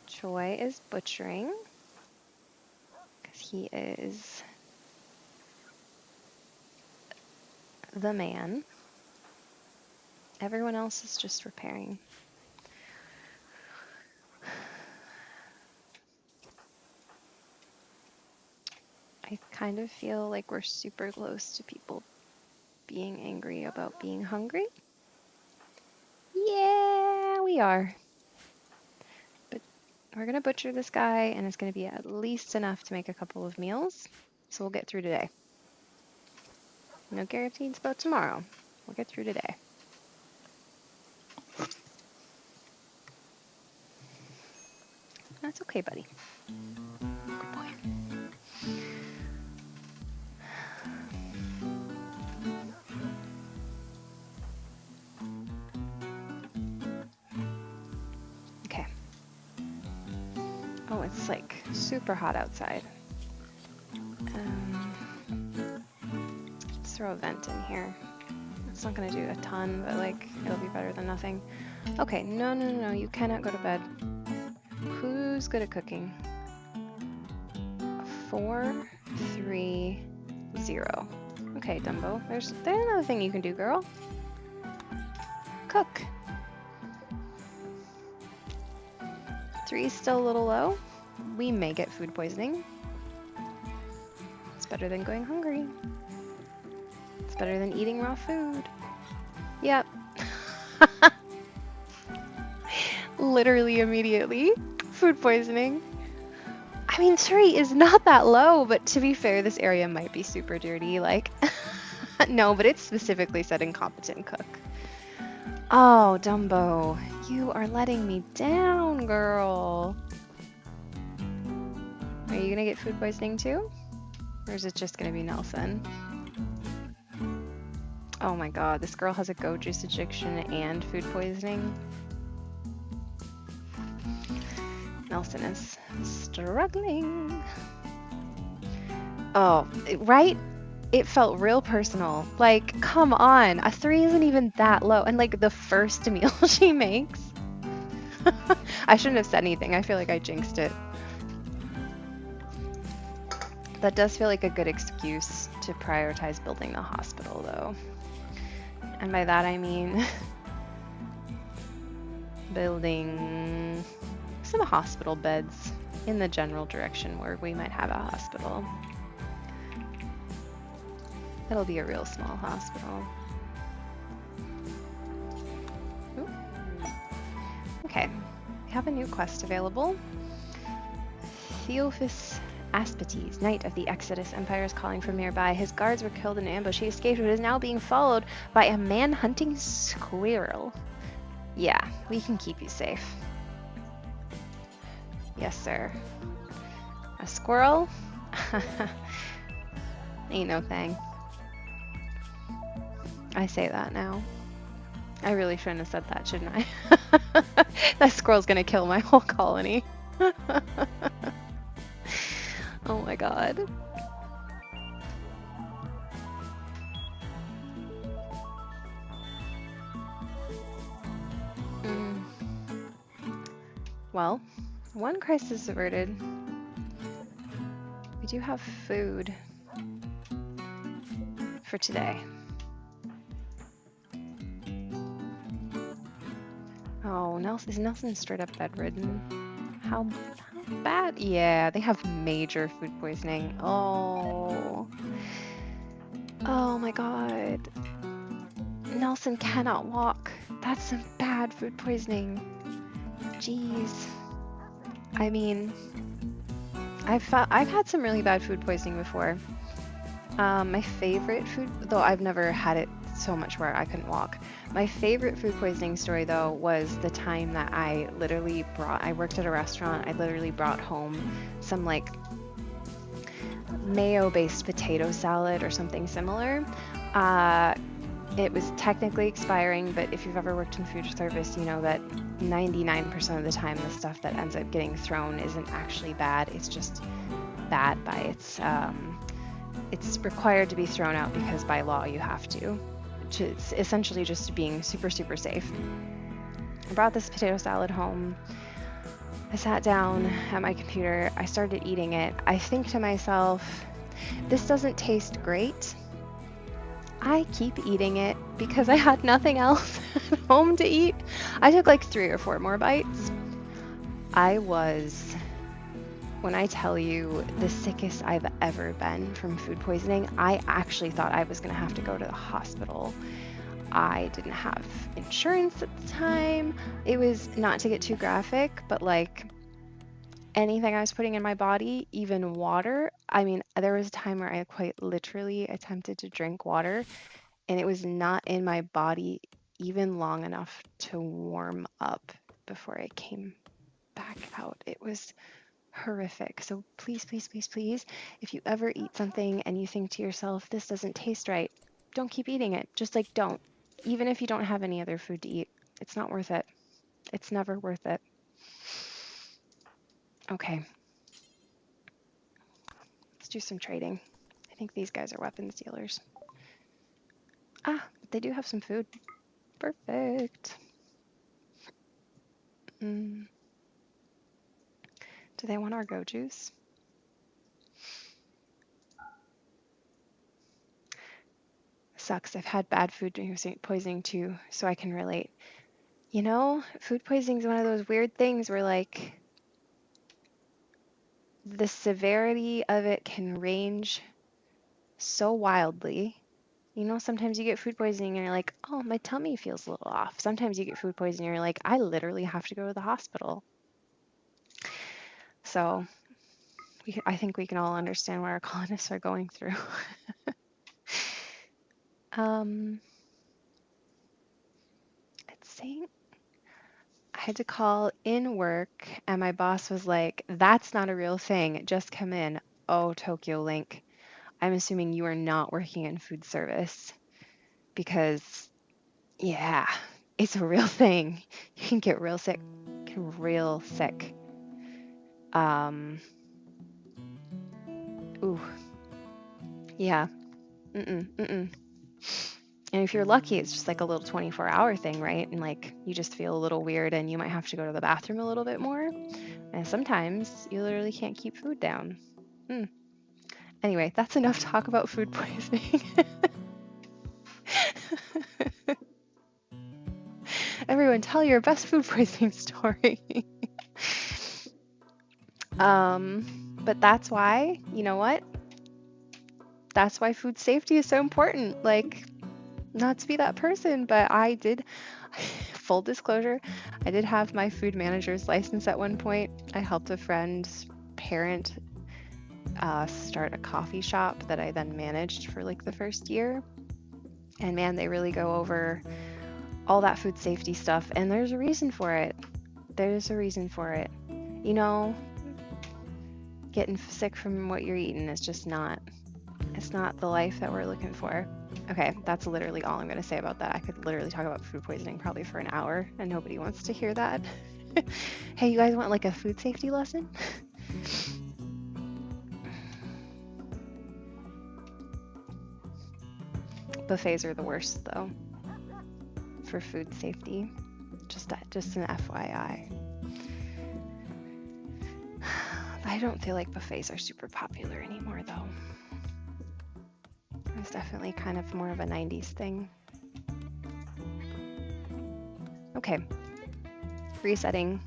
[SPEAKER 1] Choi is butchering because he is the man. Everyone else is just repairing. I kind of feel like we're super close to people being angry about being hungry. Yeah, we are. But we're gonna butcher this guy and it's gonna be at least enough to make a couple of meals. So we'll get through today. No guarantees about tomorrow. We'll get through today. That's okay, buddy. Good boy. Okay. Oh, it's like super hot outside. Let's throw a vent in here. It's not gonna do a ton, but like it'll be better than nothing. Okay, no, you cannot go to bed. Who's good at cooking? 4, 3, 0. Okay, Dumbo. There's another thing you can do, girl. Cook. 3 is still a little low. We may get food poisoning. It's better than going hungry. It's better than eating raw food. Yep. Literally immediately. Food poisoning. I mean, 3 is not that low, but to be fair, this area might be super dirty. Like, no, but it's specifically said incompetent cook. Oh, Dumbo, you are letting me down, girl. Are you gonna get food poisoning too? Or is it just gonna be Nelson? Oh my god, this girl has a goat juice addiction and food poisoning. Nelson is struggling. Oh, right? It felt real personal. Like, come on, a 3 isn't even that low. And like the first meal she makes. I shouldn't have said anything. I feel like I jinxed it. That does feel like a good excuse to prioritize building the hospital, though. And by that I mean building some hospital beds in the general direction where we might have a hospital. It'll be a real small hospital. Ooh. Okay, we have a new quest available. Theophis Aspetes, Knight of the Exodus Empire, is calling from nearby. His guards were killed in an ambush. He escaped, but is now being followed by a man-hunting squirrel. Yeah, we can keep you safe. Yes, sir. A squirrel? Ain't no thing. I say that now. I really shouldn't have said that, shouldn't I? That squirrel's gonna kill my whole colony. Oh my god. Well, one crisis averted. We do have food for today. Oh, is Nelson straight up bedridden? How bad? Yeah, they have major food poisoning. Oh my god. Nelson cannot walk. That's some bad food poisoning. Jeez. I mean, I've had some really bad food poisoning before. My favorite food, though I've never had it so much where I couldn't walk. My favorite food poisoning story, though, was the time that I worked at a restaurant. I literally brought home some like mayo-based potato salad or something similar. It was technically expiring, but if you've ever worked in food service, you know that 99% of the time the stuff that ends up getting thrown isn't actually bad. It's just bad by it's required to be thrown out because by law you have to. It's essentially just being super, super safe. I brought this potato salad home. I sat down at my computer. I started eating it. I think to myself, this doesn't taste great. I keep eating it because I had nothing else at home to eat. I took like 3 or 4 more bites. When I tell you the sickest I've ever been from food poisoning, I actually thought I was going to have to go to the hospital. I didn't have insurance at the time. It was, not to get too graphic, but like anything I was putting in my body, even water. I mean, there was a time where I quite literally attempted to drink water and it was not in my body even long enough to warm up before it came back out. It was horrific. So please, please, please, please, if you ever eat something and you think to yourself, this doesn't taste right, don't keep eating it. Just like don't. Even if you don't have any other food to eat, it's not worth it. It's never worth it. Okay. Let's do some trading. I think these guys are weapons dealers. But they do have some food. Perfect. Do they want our go juice? Sucks. I've had bad food poisoning too, so I can relate. You know, food poisoning is one of those weird things where like the severity of it can range so wildly. You know, sometimes you get food poisoning and you're like, oh, my tummy feels a little off. Sometimes you get food poisoning and you're like, I literally have to go to the hospital. So I think we can all understand what our colonists are going through. It's saying I had to call in work and my boss was like, that's not a real thing. Just come in. Oh, Tokyo Link. I'm assuming you are not working in food service because yeah, it's a real thing. You can get real sick, real sick. Ooh, yeah. Mm-mm. And if you're lucky, it's just like a little 24-hour thing, right? And like you just feel a little weird and you might have to go to the bathroom a little bit more. And sometimes you literally can't keep food down. Anyway, that's enough talk about food poisoning. Everyone, tell your best food poisoning story. But that's why, you know what? That's why food safety is so important. Like, not to be that person, but I did, full disclosure, I did have my food manager's license at one point. I helped a friend's parent start a coffee shop that I then managed for like the first year. And man, they really go over all that food safety stuff. And there's a reason for it. There's a reason for it. You know, getting sick from what you're eating is just not, it's not the life that we're looking for. Okay, that's literally all I'm going to say about that. I could literally talk about food poisoning probably for an hour and nobody wants to hear that. Hey, you guys want like a food safety lesson? Buffets are the worst though for food safety. Just an FYI. I don't feel like buffets are super popular anymore though. It's definitely kind of more of a 90s thing. Okay, resetting.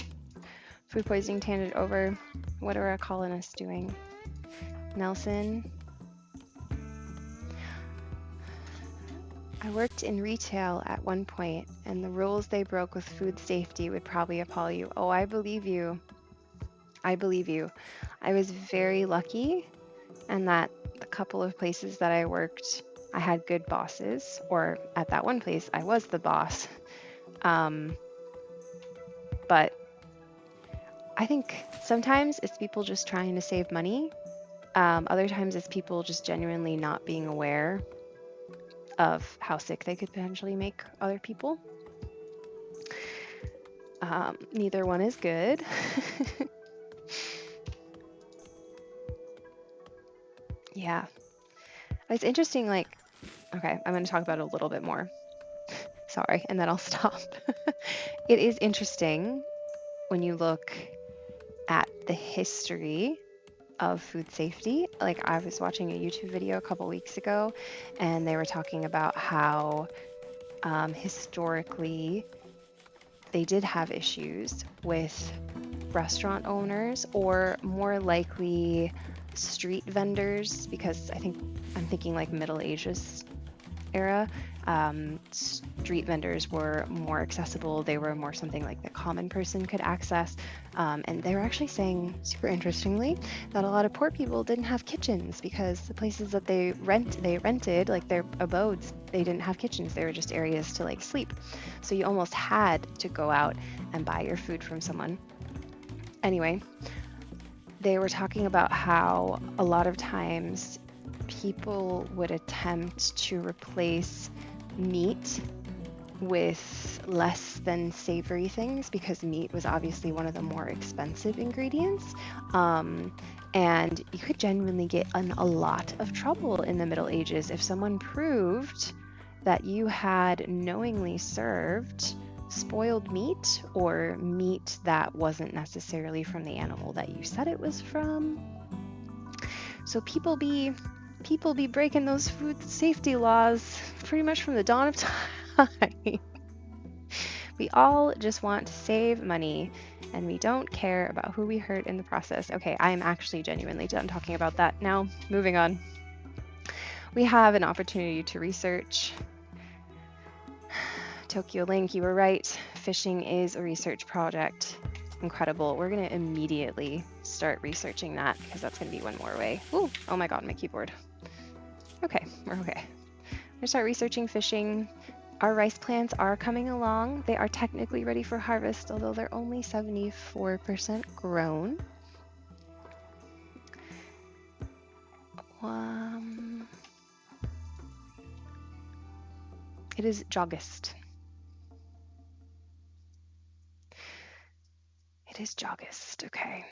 [SPEAKER 1] Food poisoning tangent over. What are our colonists doing? Nelson. I worked in retail at one point, and the rules they broke with food safety would probably appall you. Oh, I believe you. I believe you. I was very lucky, and that the couple of places that I worked, I had good bosses, or at that one place, I was the boss. But I think sometimes it's people just trying to save money. Other times it's people just genuinely not being aware of how sick they could potentially make other people. Neither one is good. Yeah. It's interesting, like, okay, I'm going to talk about it a little bit more. Sorry, and then I'll stop. It is interesting when you look at the history of food safety. Like, I was watching a YouTube video a couple weeks ago, and they were talking about how historically they did have issues with restaurant owners, or more likely street vendors, because I'm thinking like Middle Ages era. Street vendors were more accessible. They were more something like the common person could access. And they were actually saying, super interestingly, that a lot of poor people didn't have kitchens because the places that they rented, like their abodes, they didn't have kitchens. They were just areas to like sleep. So you almost had to go out and buy your food from someone. Anyway, they were talking about how a lot of times people would attempt to replace meat with less than savory things because meat was obviously one of the more expensive ingredients. And you could genuinely get in a lot of trouble in the Middle Ages if someone proved that you had knowingly served spoiled meat, or meat that wasn't necessarily from the animal that you said it was from. So people be breaking those food safety laws pretty much from the dawn of time. We all just want to save money, and we don't care about who we hurt in the process. Okay, I am actually genuinely done talking about that now. Moving on. We have an opportunity to research. Tokyo Link, you were right. Fishing is a research project. Incredible. We're going to immediately start researching that because that's going to be one more way. Ooh, oh my god, my keyboard. Okay, we're okay. I'm going to start researching fishing. Our rice plants are coming along. They are technically ready for harvest, although they're only 74% grown. It is Jogust. It is Jogust. Okay.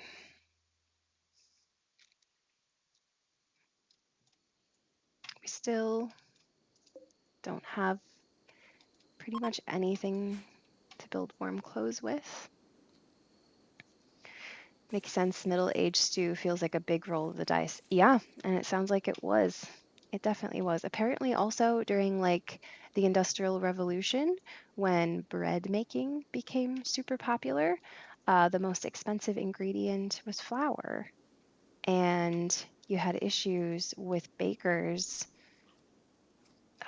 [SPEAKER 1] We still don't have pretty much anything to build warm clothes with. Makes sense. Middle-aged stew feels like a big roll of the dice. Yeah, and it sounds like it was. It definitely was. Apparently also during like the Industrial Revolution, when bread making became super popular, the most expensive ingredient was flour. And you had issues with bakers.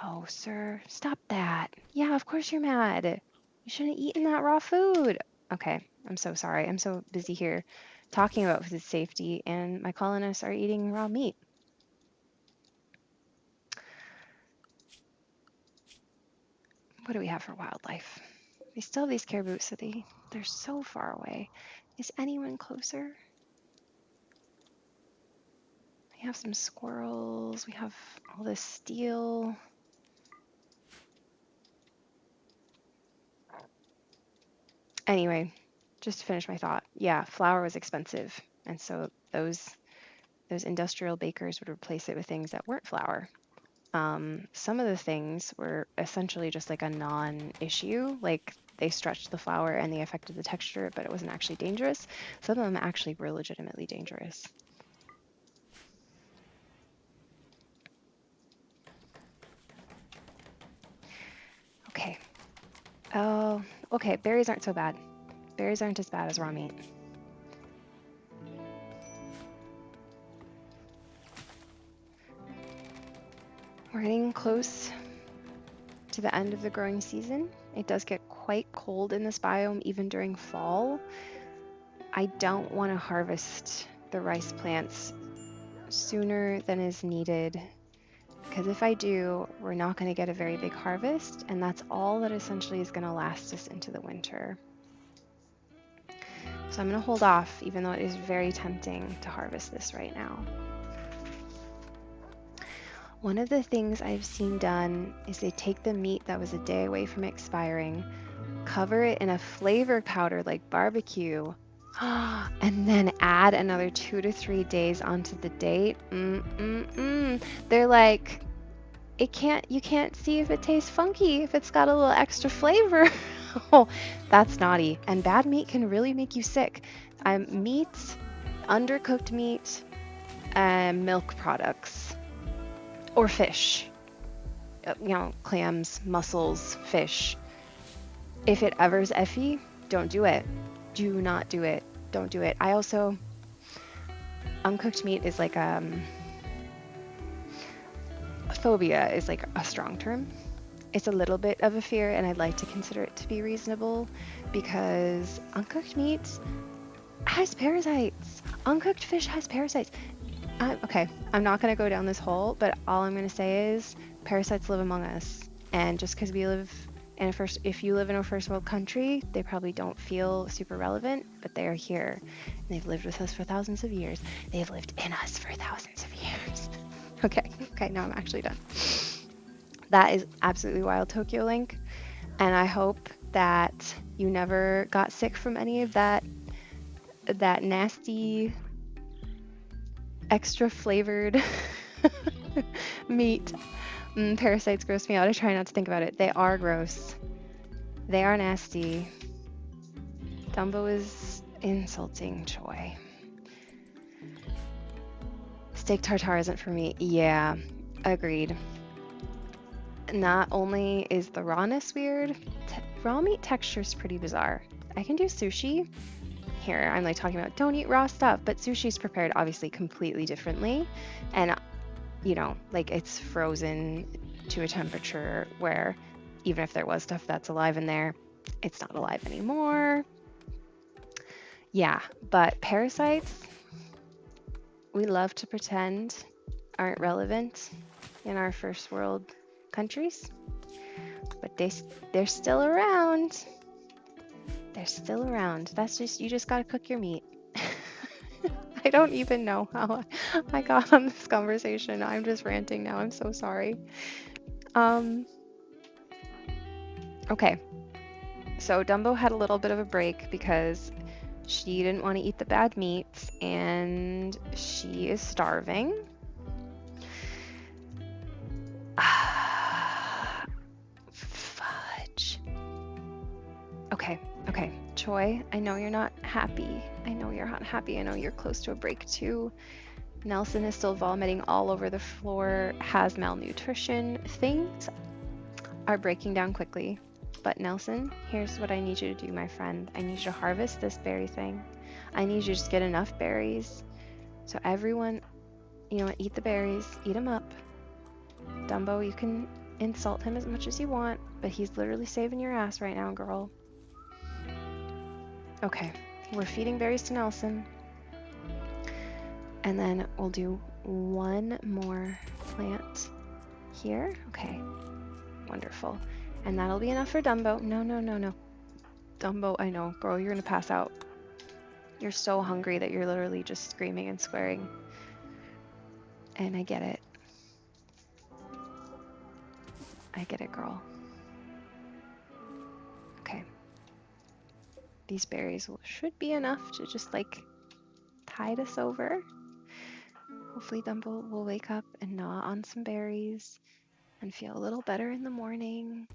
[SPEAKER 1] Oh, sir, stop that. Yeah, of course you're mad. You shouldn't have eaten that raw food. Okay, I'm so sorry. I'm so busy here talking about food safety, and my colonists are eating raw meat. What do we have for wildlife? We still have these caribou, so they're so far away. Is anyone closer? We have some squirrels. We have all this steel. Anyway, just to finish my thought, yeah, flour was expensive, and so those industrial bakers would replace it with things that weren't flour. Some of the things were essentially just like a non-issue, like they stretched the flour and they affected the texture, but it wasn't actually dangerous. Some of them actually were legitimately dangerous. Okay. Oh, okay. Berries aren't so bad. Berries aren't as bad as raw meat. We're getting close to the end of the growing season. It does get quite cold in this biome even during fall. I don't want to harvest the rice plants sooner than is needed, because if I do, we're not going to get a very big harvest, and that's all that essentially is going to last us into the winter. So I'm going to hold off, even though it is very tempting to harvest this right now. One of the things I've seen done is they take the meat that was a day away from expiring, cover it in a flavor powder like barbecue, and then add another 2 to 3 days onto the date. They're like, you can't see if it tastes funky if it's got a little extra flavor. Oh, that's naughty. And bad meat can really make you sick. Meat, undercooked meat, milk products, or fish. Clams, mussels, fish. If it ever's effy, don't do it. Do not do it. Don't do it. I also, uncooked meat is like phobia is like a strong term. It's a little bit of a fear, and I'd like to consider it to be reasonable, because uncooked meat has parasites. Uncooked fish has parasites. Okay, I'm not going to go down this hole, but all I'm going to say is parasites live among us. And just because we live in if you live in a first world country, they probably don't feel super relevant, but they are here. And they've lived with us for thousands of years. They've lived in us for thousands of years. Okay, now I'm actually done. That is absolutely wild, Tokyo Link. And I hope that you never got sick from any of that nasty, extra flavored meat. Parasites gross me out. I try not to think about it. They are gross. They are nasty. Dumbo is insulting Choi. Steak tartare isn't for me. Yeah, agreed. Not only is the rawness weird, raw meat texture is pretty bizarre. I can do sushi. Here, I'm like talking about don't eat raw stuff, but sushi is prepared obviously completely differently. And, like it's frozen to a temperature where even if there was stuff that's alive in there, it's not alive anymore. Yeah, but parasites, we love to pretend aren't relevant in our first world countries, but they're still around. They're still around. You just gotta cook your meat. I don't even know how I got on this conversation. I'm just ranting now. I'm so sorry. Okay, so Dumbo had a little bit of a break because she didn't want to eat the bad meats and she is starving. Fudge. Okay, Choi, I know you're not happy. I know you're not happy. I know you're close to a break too. Nelson is still vomiting all over the floor, has malnutrition. Things are breaking down quickly. But Nelson, here's what I need you to do, my friend. I need you to harvest this berry thing. I need you to just get enough berries. So everyone, you know what, eat the berries, eat them up. Dumbo, you can insult him as much as you want, but he's literally saving your ass right now, girl. Okay, we're feeding berries to Nelson. And then we'll do one more plant here. Okay, wonderful. And that'll be enough for Dumbo. No. Dumbo, I know, girl, you're gonna pass out. You're so hungry that you're literally just screaming and swearing. And I get it. I get it, girl. Okay. These berries should be enough to just like tide us over. Hopefully Dumbo will wake up and gnaw on some berries and feel a little better in the morning.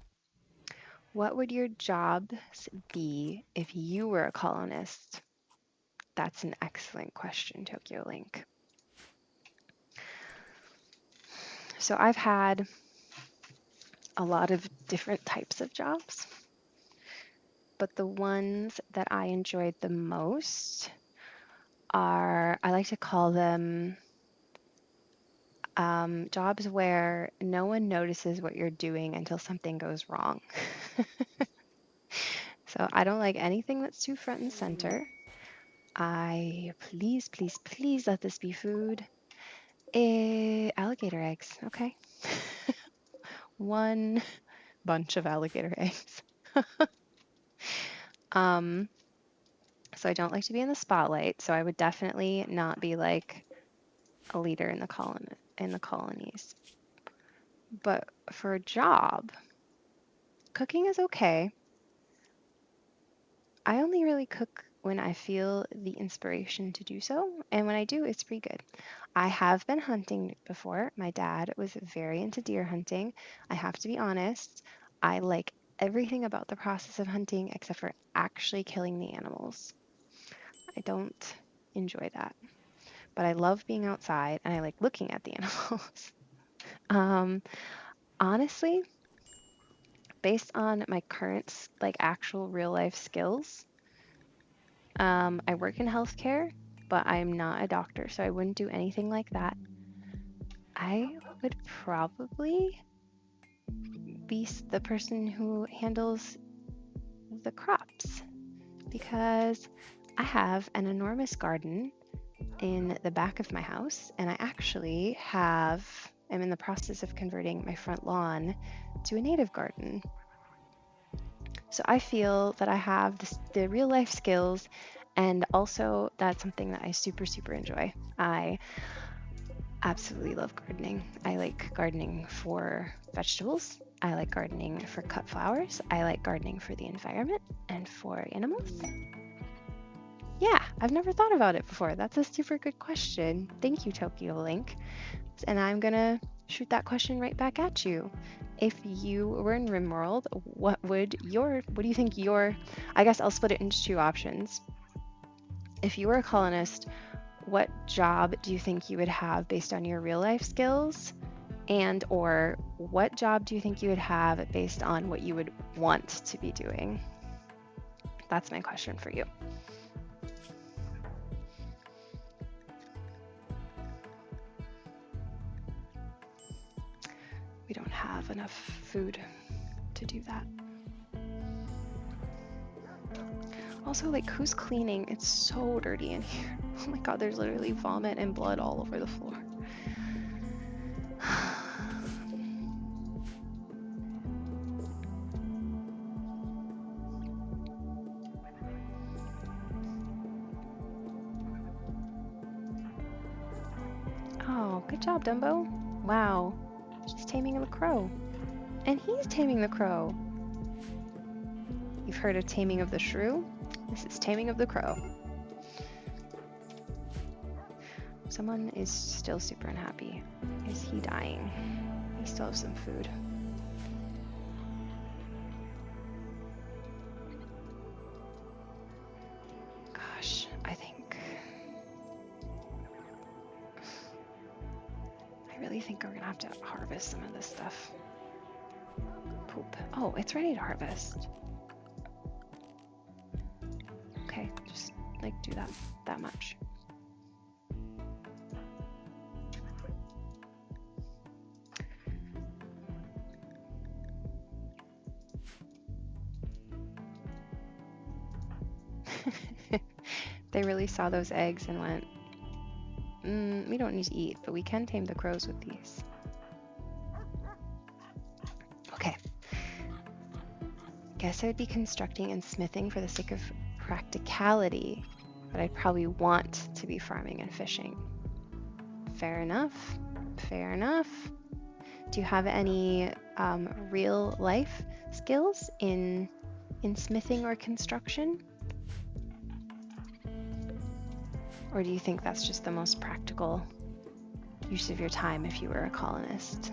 [SPEAKER 1] What would your jobs be if you were a colonist? That's an excellent question, Tokyo Link. So I've had a lot of different types of jobs, but the ones that I enjoyed the most are, I like to call them jobs where no one notices what you're doing until something goes wrong. So I don't like anything that's too front and center. Please let this be food. Alligator eggs, okay. One bunch of alligator eggs. So I don't like to be in the spotlight, so I would definitely not be like a leader in the colonies. But for a job, cooking is okay. I only really cook when I feel the inspiration to do so, and when I do, it's pretty good. I have been hunting before. My dad was very into deer hunting. I have to be honest, I like everything about the process of hunting except for actually killing the animals. I don't enjoy that, but I love being outside and I like looking at the animals. Honestly, based on my current like actual real life skills, I work in healthcare, but I'm not a doctor, so I wouldn't do anything like that. I would probably be the person who handles the crops because I have an enormous garden in the back of my house, and I actually am in the process of converting my front lawn to a native garden. So I feel that I have the real life skills, and also that's something that I super enjoy. I absolutely love gardening. I like gardening for vegetables. I like gardening for cut flowers. I like gardening for the environment and for animals. Yeah, I've never thought about it before. That's a super good question. Thank you, Tokyo Link. And I'm gonna shoot that question right back at you. If you were in RimWorld, what do you think I guess I'll split it into two options. If you were a colonist, what job do you think you would have based on your real life skills? And or what job do you think you would have based on what you would want to be doing? That's my question for you. We don't have enough food to do that. Also, like, who's cleaning? It's so dirty in here. Oh my god, there's literally vomit and blood all over the floor. Oh, good job, Dumbo. Wow, she's taming the crow. And he's taming the crow. You've heard of Taming of the Shrew? This is Taming of the Crow. Someone is still super unhappy. Is he dying? He still has some food. Gosh, I really think we're gonna have to harvest some of this stuff. Poop. Oh, it's ready to harvest. Okay, just like do that much. They really saw those eggs and went, we don't need to eat, but we can tame the crows with these. Okay. Guess I would be constructing and smithing for the sake of practicality, but I'd probably want to be farming and fishing. Fair enough. Fair enough. Do you have any real life skills in smithing or construction? Or do you think that's just the most practical use of your time if you were a colonist?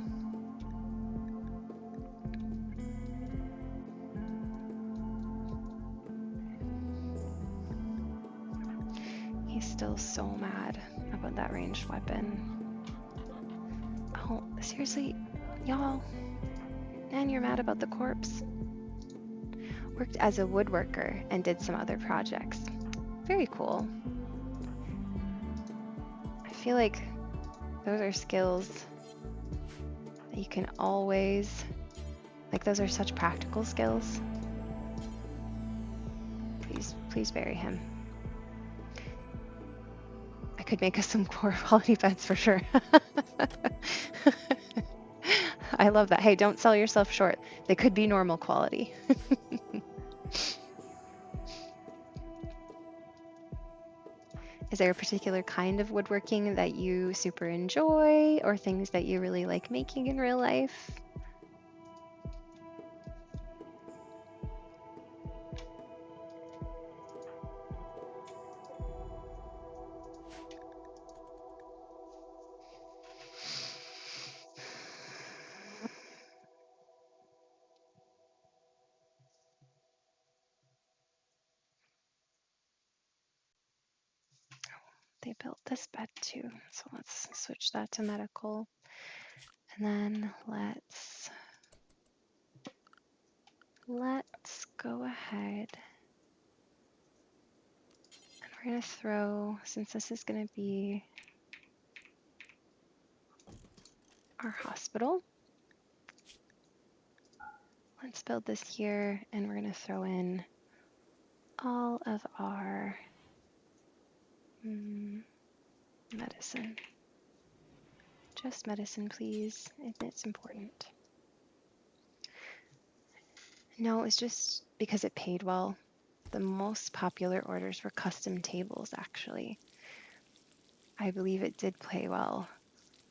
[SPEAKER 1] He's still so mad about that ranged weapon. Oh, seriously, y'all? And you're mad about the corpse? Worked as a woodworker and did some other projects. Very cool. I feel like those are skills that you can always, like those are such practical skills. Please bury him. I could make us some core quality beds for sure. I love that. Hey, don't sell yourself short. They could be normal quality. Is there a particular kind of woodworking that you super enjoy, or things that you really like making in real life? They built this bed too, so let's switch that to medical. And then let's go ahead and we're gonna throw, since this is gonna be our hospital, let's build this here, and we're gonna throw in all of our medicine. Just medicine, please. It's important. No, it's just because it paid well. The most popular orders were custom tables, actually. I believe it did pay well.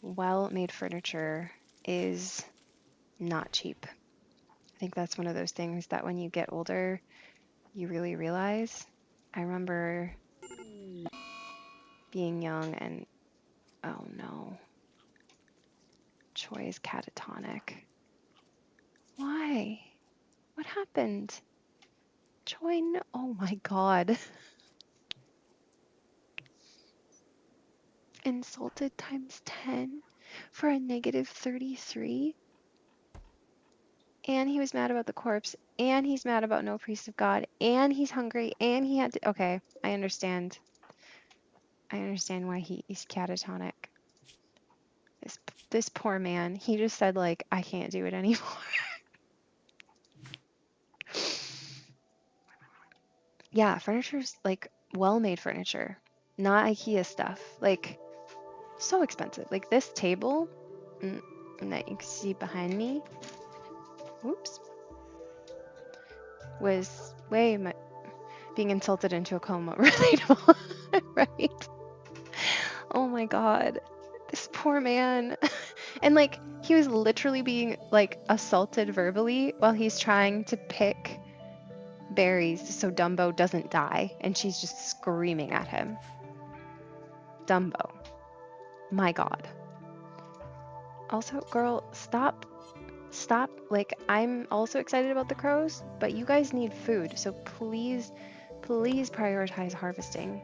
[SPEAKER 1] Well-made furniture is not cheap. I think that's one of those things that when you get older, you really realize. I remember being young and, oh no, Choi is catatonic. Why? What happened? Choi, no, oh my god. Insulted times 10 for a negative 33? And he was mad about the corpse, and he's mad about no priest of God, and he's hungry, and he had to, okay, I understand. I understand why he's catatonic. This poor man, he just said like, I can't do it anymore. Yeah, furniture's like well-made furniture, not IKEA stuff. Like, so expensive. Like this table that you can see behind me, whoops, was way being insulted into a coma. Relatable, right? Oh my god, this poor man. And like, he was literally being like assaulted verbally while he's trying to pick berries so Dumbo doesn't die, and she's just screaming at him. Dumbo. My God. Also, girl, stop. Stop. Like, I'm also excited about the crows, but you guys need food, so please, please prioritize harvesting.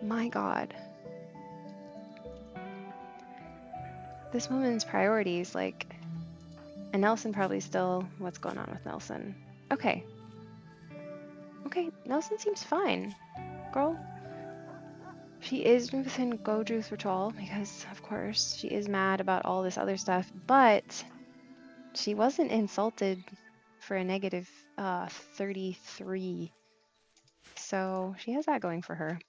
[SPEAKER 1] My God. This woman's priorities, like, and Nelson probably still, what's going on with Nelson? Okay. Okay, Nelson seems fine. Girl, she is within Goju Thrall because, of course, she is mad about all this other stuff, but she wasn't insulted for a negative 33. So she has that going for her.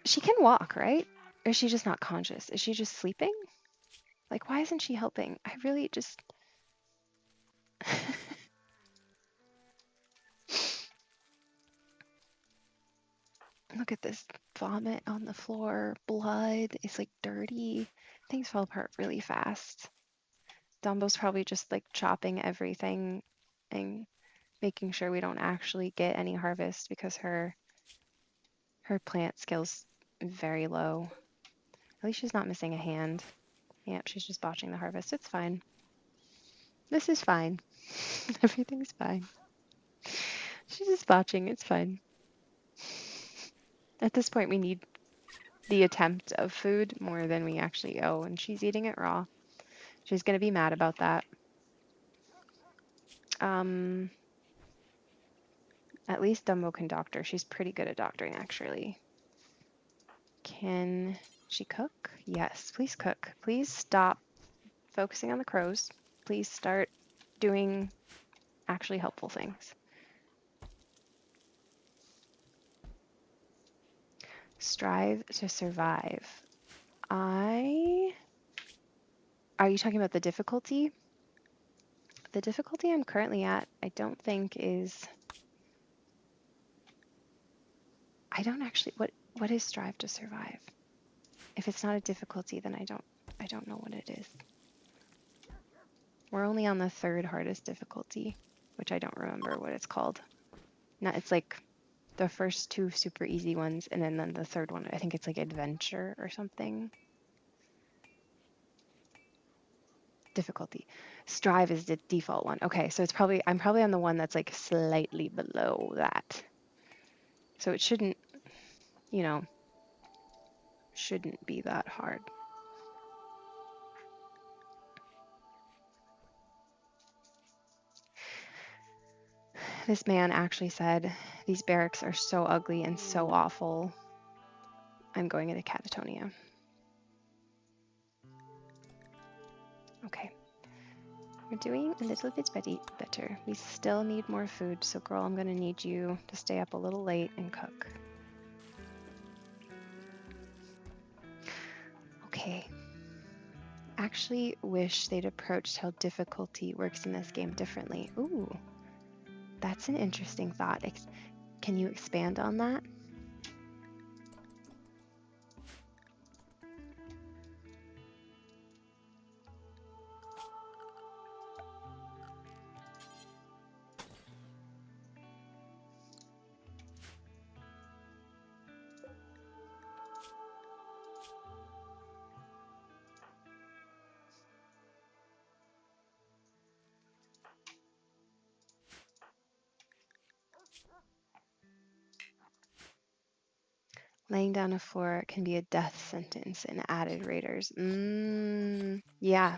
[SPEAKER 1] She can walk, right? Or is she just not conscious? Is she just sleeping? Like, why isn't she helping? I really just... Look at this vomit on the floor. Blood. It's like dirty. Things fall apart really fast. Dumbo's probably just like chopping everything and making sure we don't actually get any harvest because her plant skill's very low. At least she's not missing a hand. Yep, she's just botching the harvest. It's fine. This is fine. Everything's fine. She's just botching. It's fine. At this point, we need the attempt of food more than we actually owe, and she's eating it raw. She's going to be mad about that. At least Dumbo can doctor. She's pretty good at doctoring, actually. Can she cook? Yes, please cook. Please stop focusing on the crows. Please start doing actually helpful things. Strive to survive. Are you talking about the difficulty? The difficulty I'm currently at, I don't think is... I don't actually... What is strive to survive? If it's not a difficulty, then I don't know what it is. We're only on the third hardest difficulty, which I don't remember what it's called. No, it's like the first two super easy ones, and then the third one, I think it's like adventure or something. Difficulty. Strive is the default one. Okay, so I'm probably on the one that's like slightly below that. So it shouldn't, you know, shouldn't be that hard. This man actually said, these barracks are so ugly and so awful. I'm going into catatonia. Okay. We're doing a little bit better. We still need more food, so girl, I'm gonna need you to stay up a little late and cook. Okay. Actually wish they'd approached how difficulty works in this game differently. Ooh, that's an interesting thought. Can you expand on that? Laying down a floor can be a death sentence in added raiders. Yeah.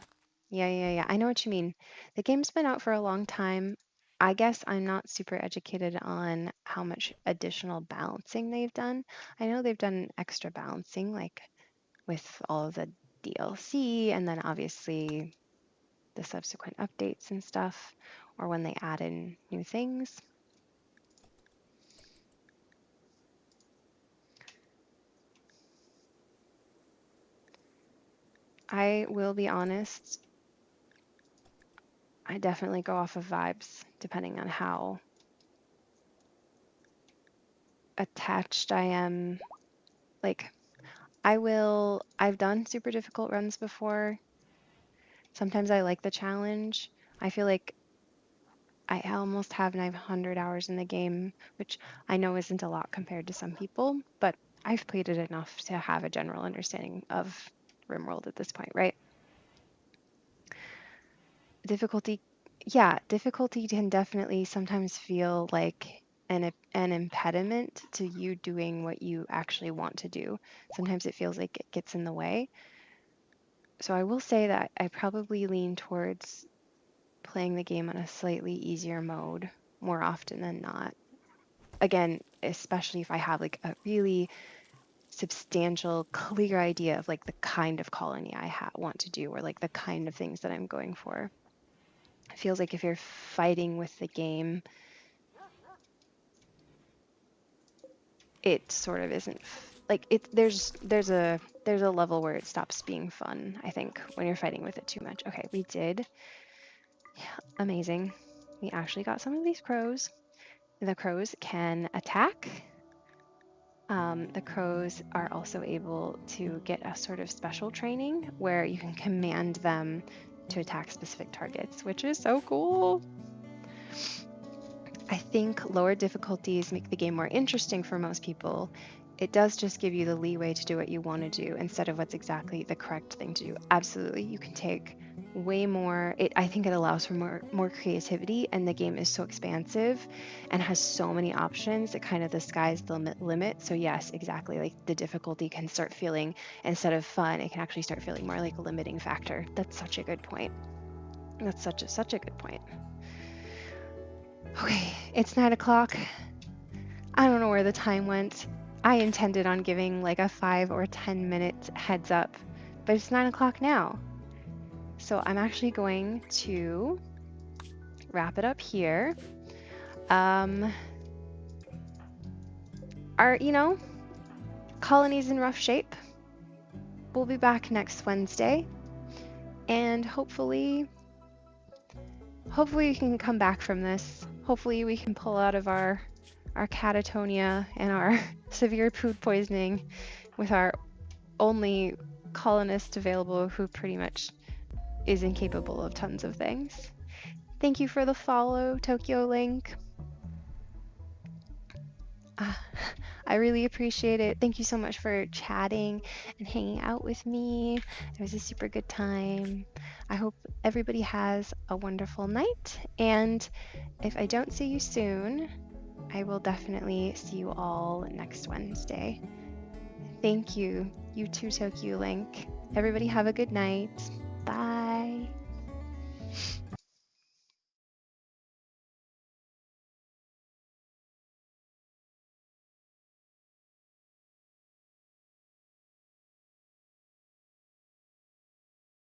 [SPEAKER 1] I know what you mean. The game's been out for a long time. I guess I'm not super educated on how much additional balancing they've done. I know they've done extra balancing, like with all of the DLC, and then obviously the subsequent updates and stuff, or when they add in new things. I will be honest, I definitely go off of vibes depending on how attached I am. Like, I've done super difficult runs before. Sometimes I like the challenge. I feel like I almost have 900 hours in the game, which I know isn't a lot compared to some people, but I've played it enough to have a general understanding of RimWorld at this point, right? Difficulty, yeah, difficulty can definitely sometimes feel like an impediment to you doing what you actually want to do. Sometimes it feels like it gets in the way. So I will say that I probably lean towards playing the game on a slightly easier mode more often than not. Again, especially if I have like a really substantial, clear idea of like the kind of colony I want to do or like the kind of things that I'm going for. It feels like if you're fighting with the game, it sort of isn't like it. There's a level where it stops being fun, I think, when you're fighting with it too much. Okay, we did. Yeah, amazing. We actually got some of these crows. The crows can attack. The crows are also able to get a sort of special training where you can command them to attack specific targets, which is so cool. I think lower difficulties make the game more interesting for most people. It does just give you the leeway to do what you want to do instead of what's exactly the correct thing to do. Absolutely, you can take way more. I think it allows for more creativity, and the game is so expansive and has so many options that kind of the sky's the limit. So yes, exactly, like the difficulty can start feeling, instead of fun, it can actually start feeling more like a limiting factor. That's such a good point. That's such a good point. Okay, it's 9 o'clock. I don't know where the time went. I intended on giving like a 5 or 10 minute heads up, but it's 9 o'clock now. So I'm actually going to wrap it up here. Colony's in rough shape. We'll be back next Wednesday, and hopefully we can come back from this. Hopefully we can pull out of our catatonia and our severe food poisoning with our only colonist available who pretty much is incapable of tons of things. Thank you for the follow, Tokyo Link. I really appreciate it. Thank you so much for chatting and hanging out with me. It was a super good time. I hope everybody has a wonderful night. And if I don't see you soon, I will definitely see you all next Wednesday. Thank you. You too, Tokyo Link. Everybody have a good night.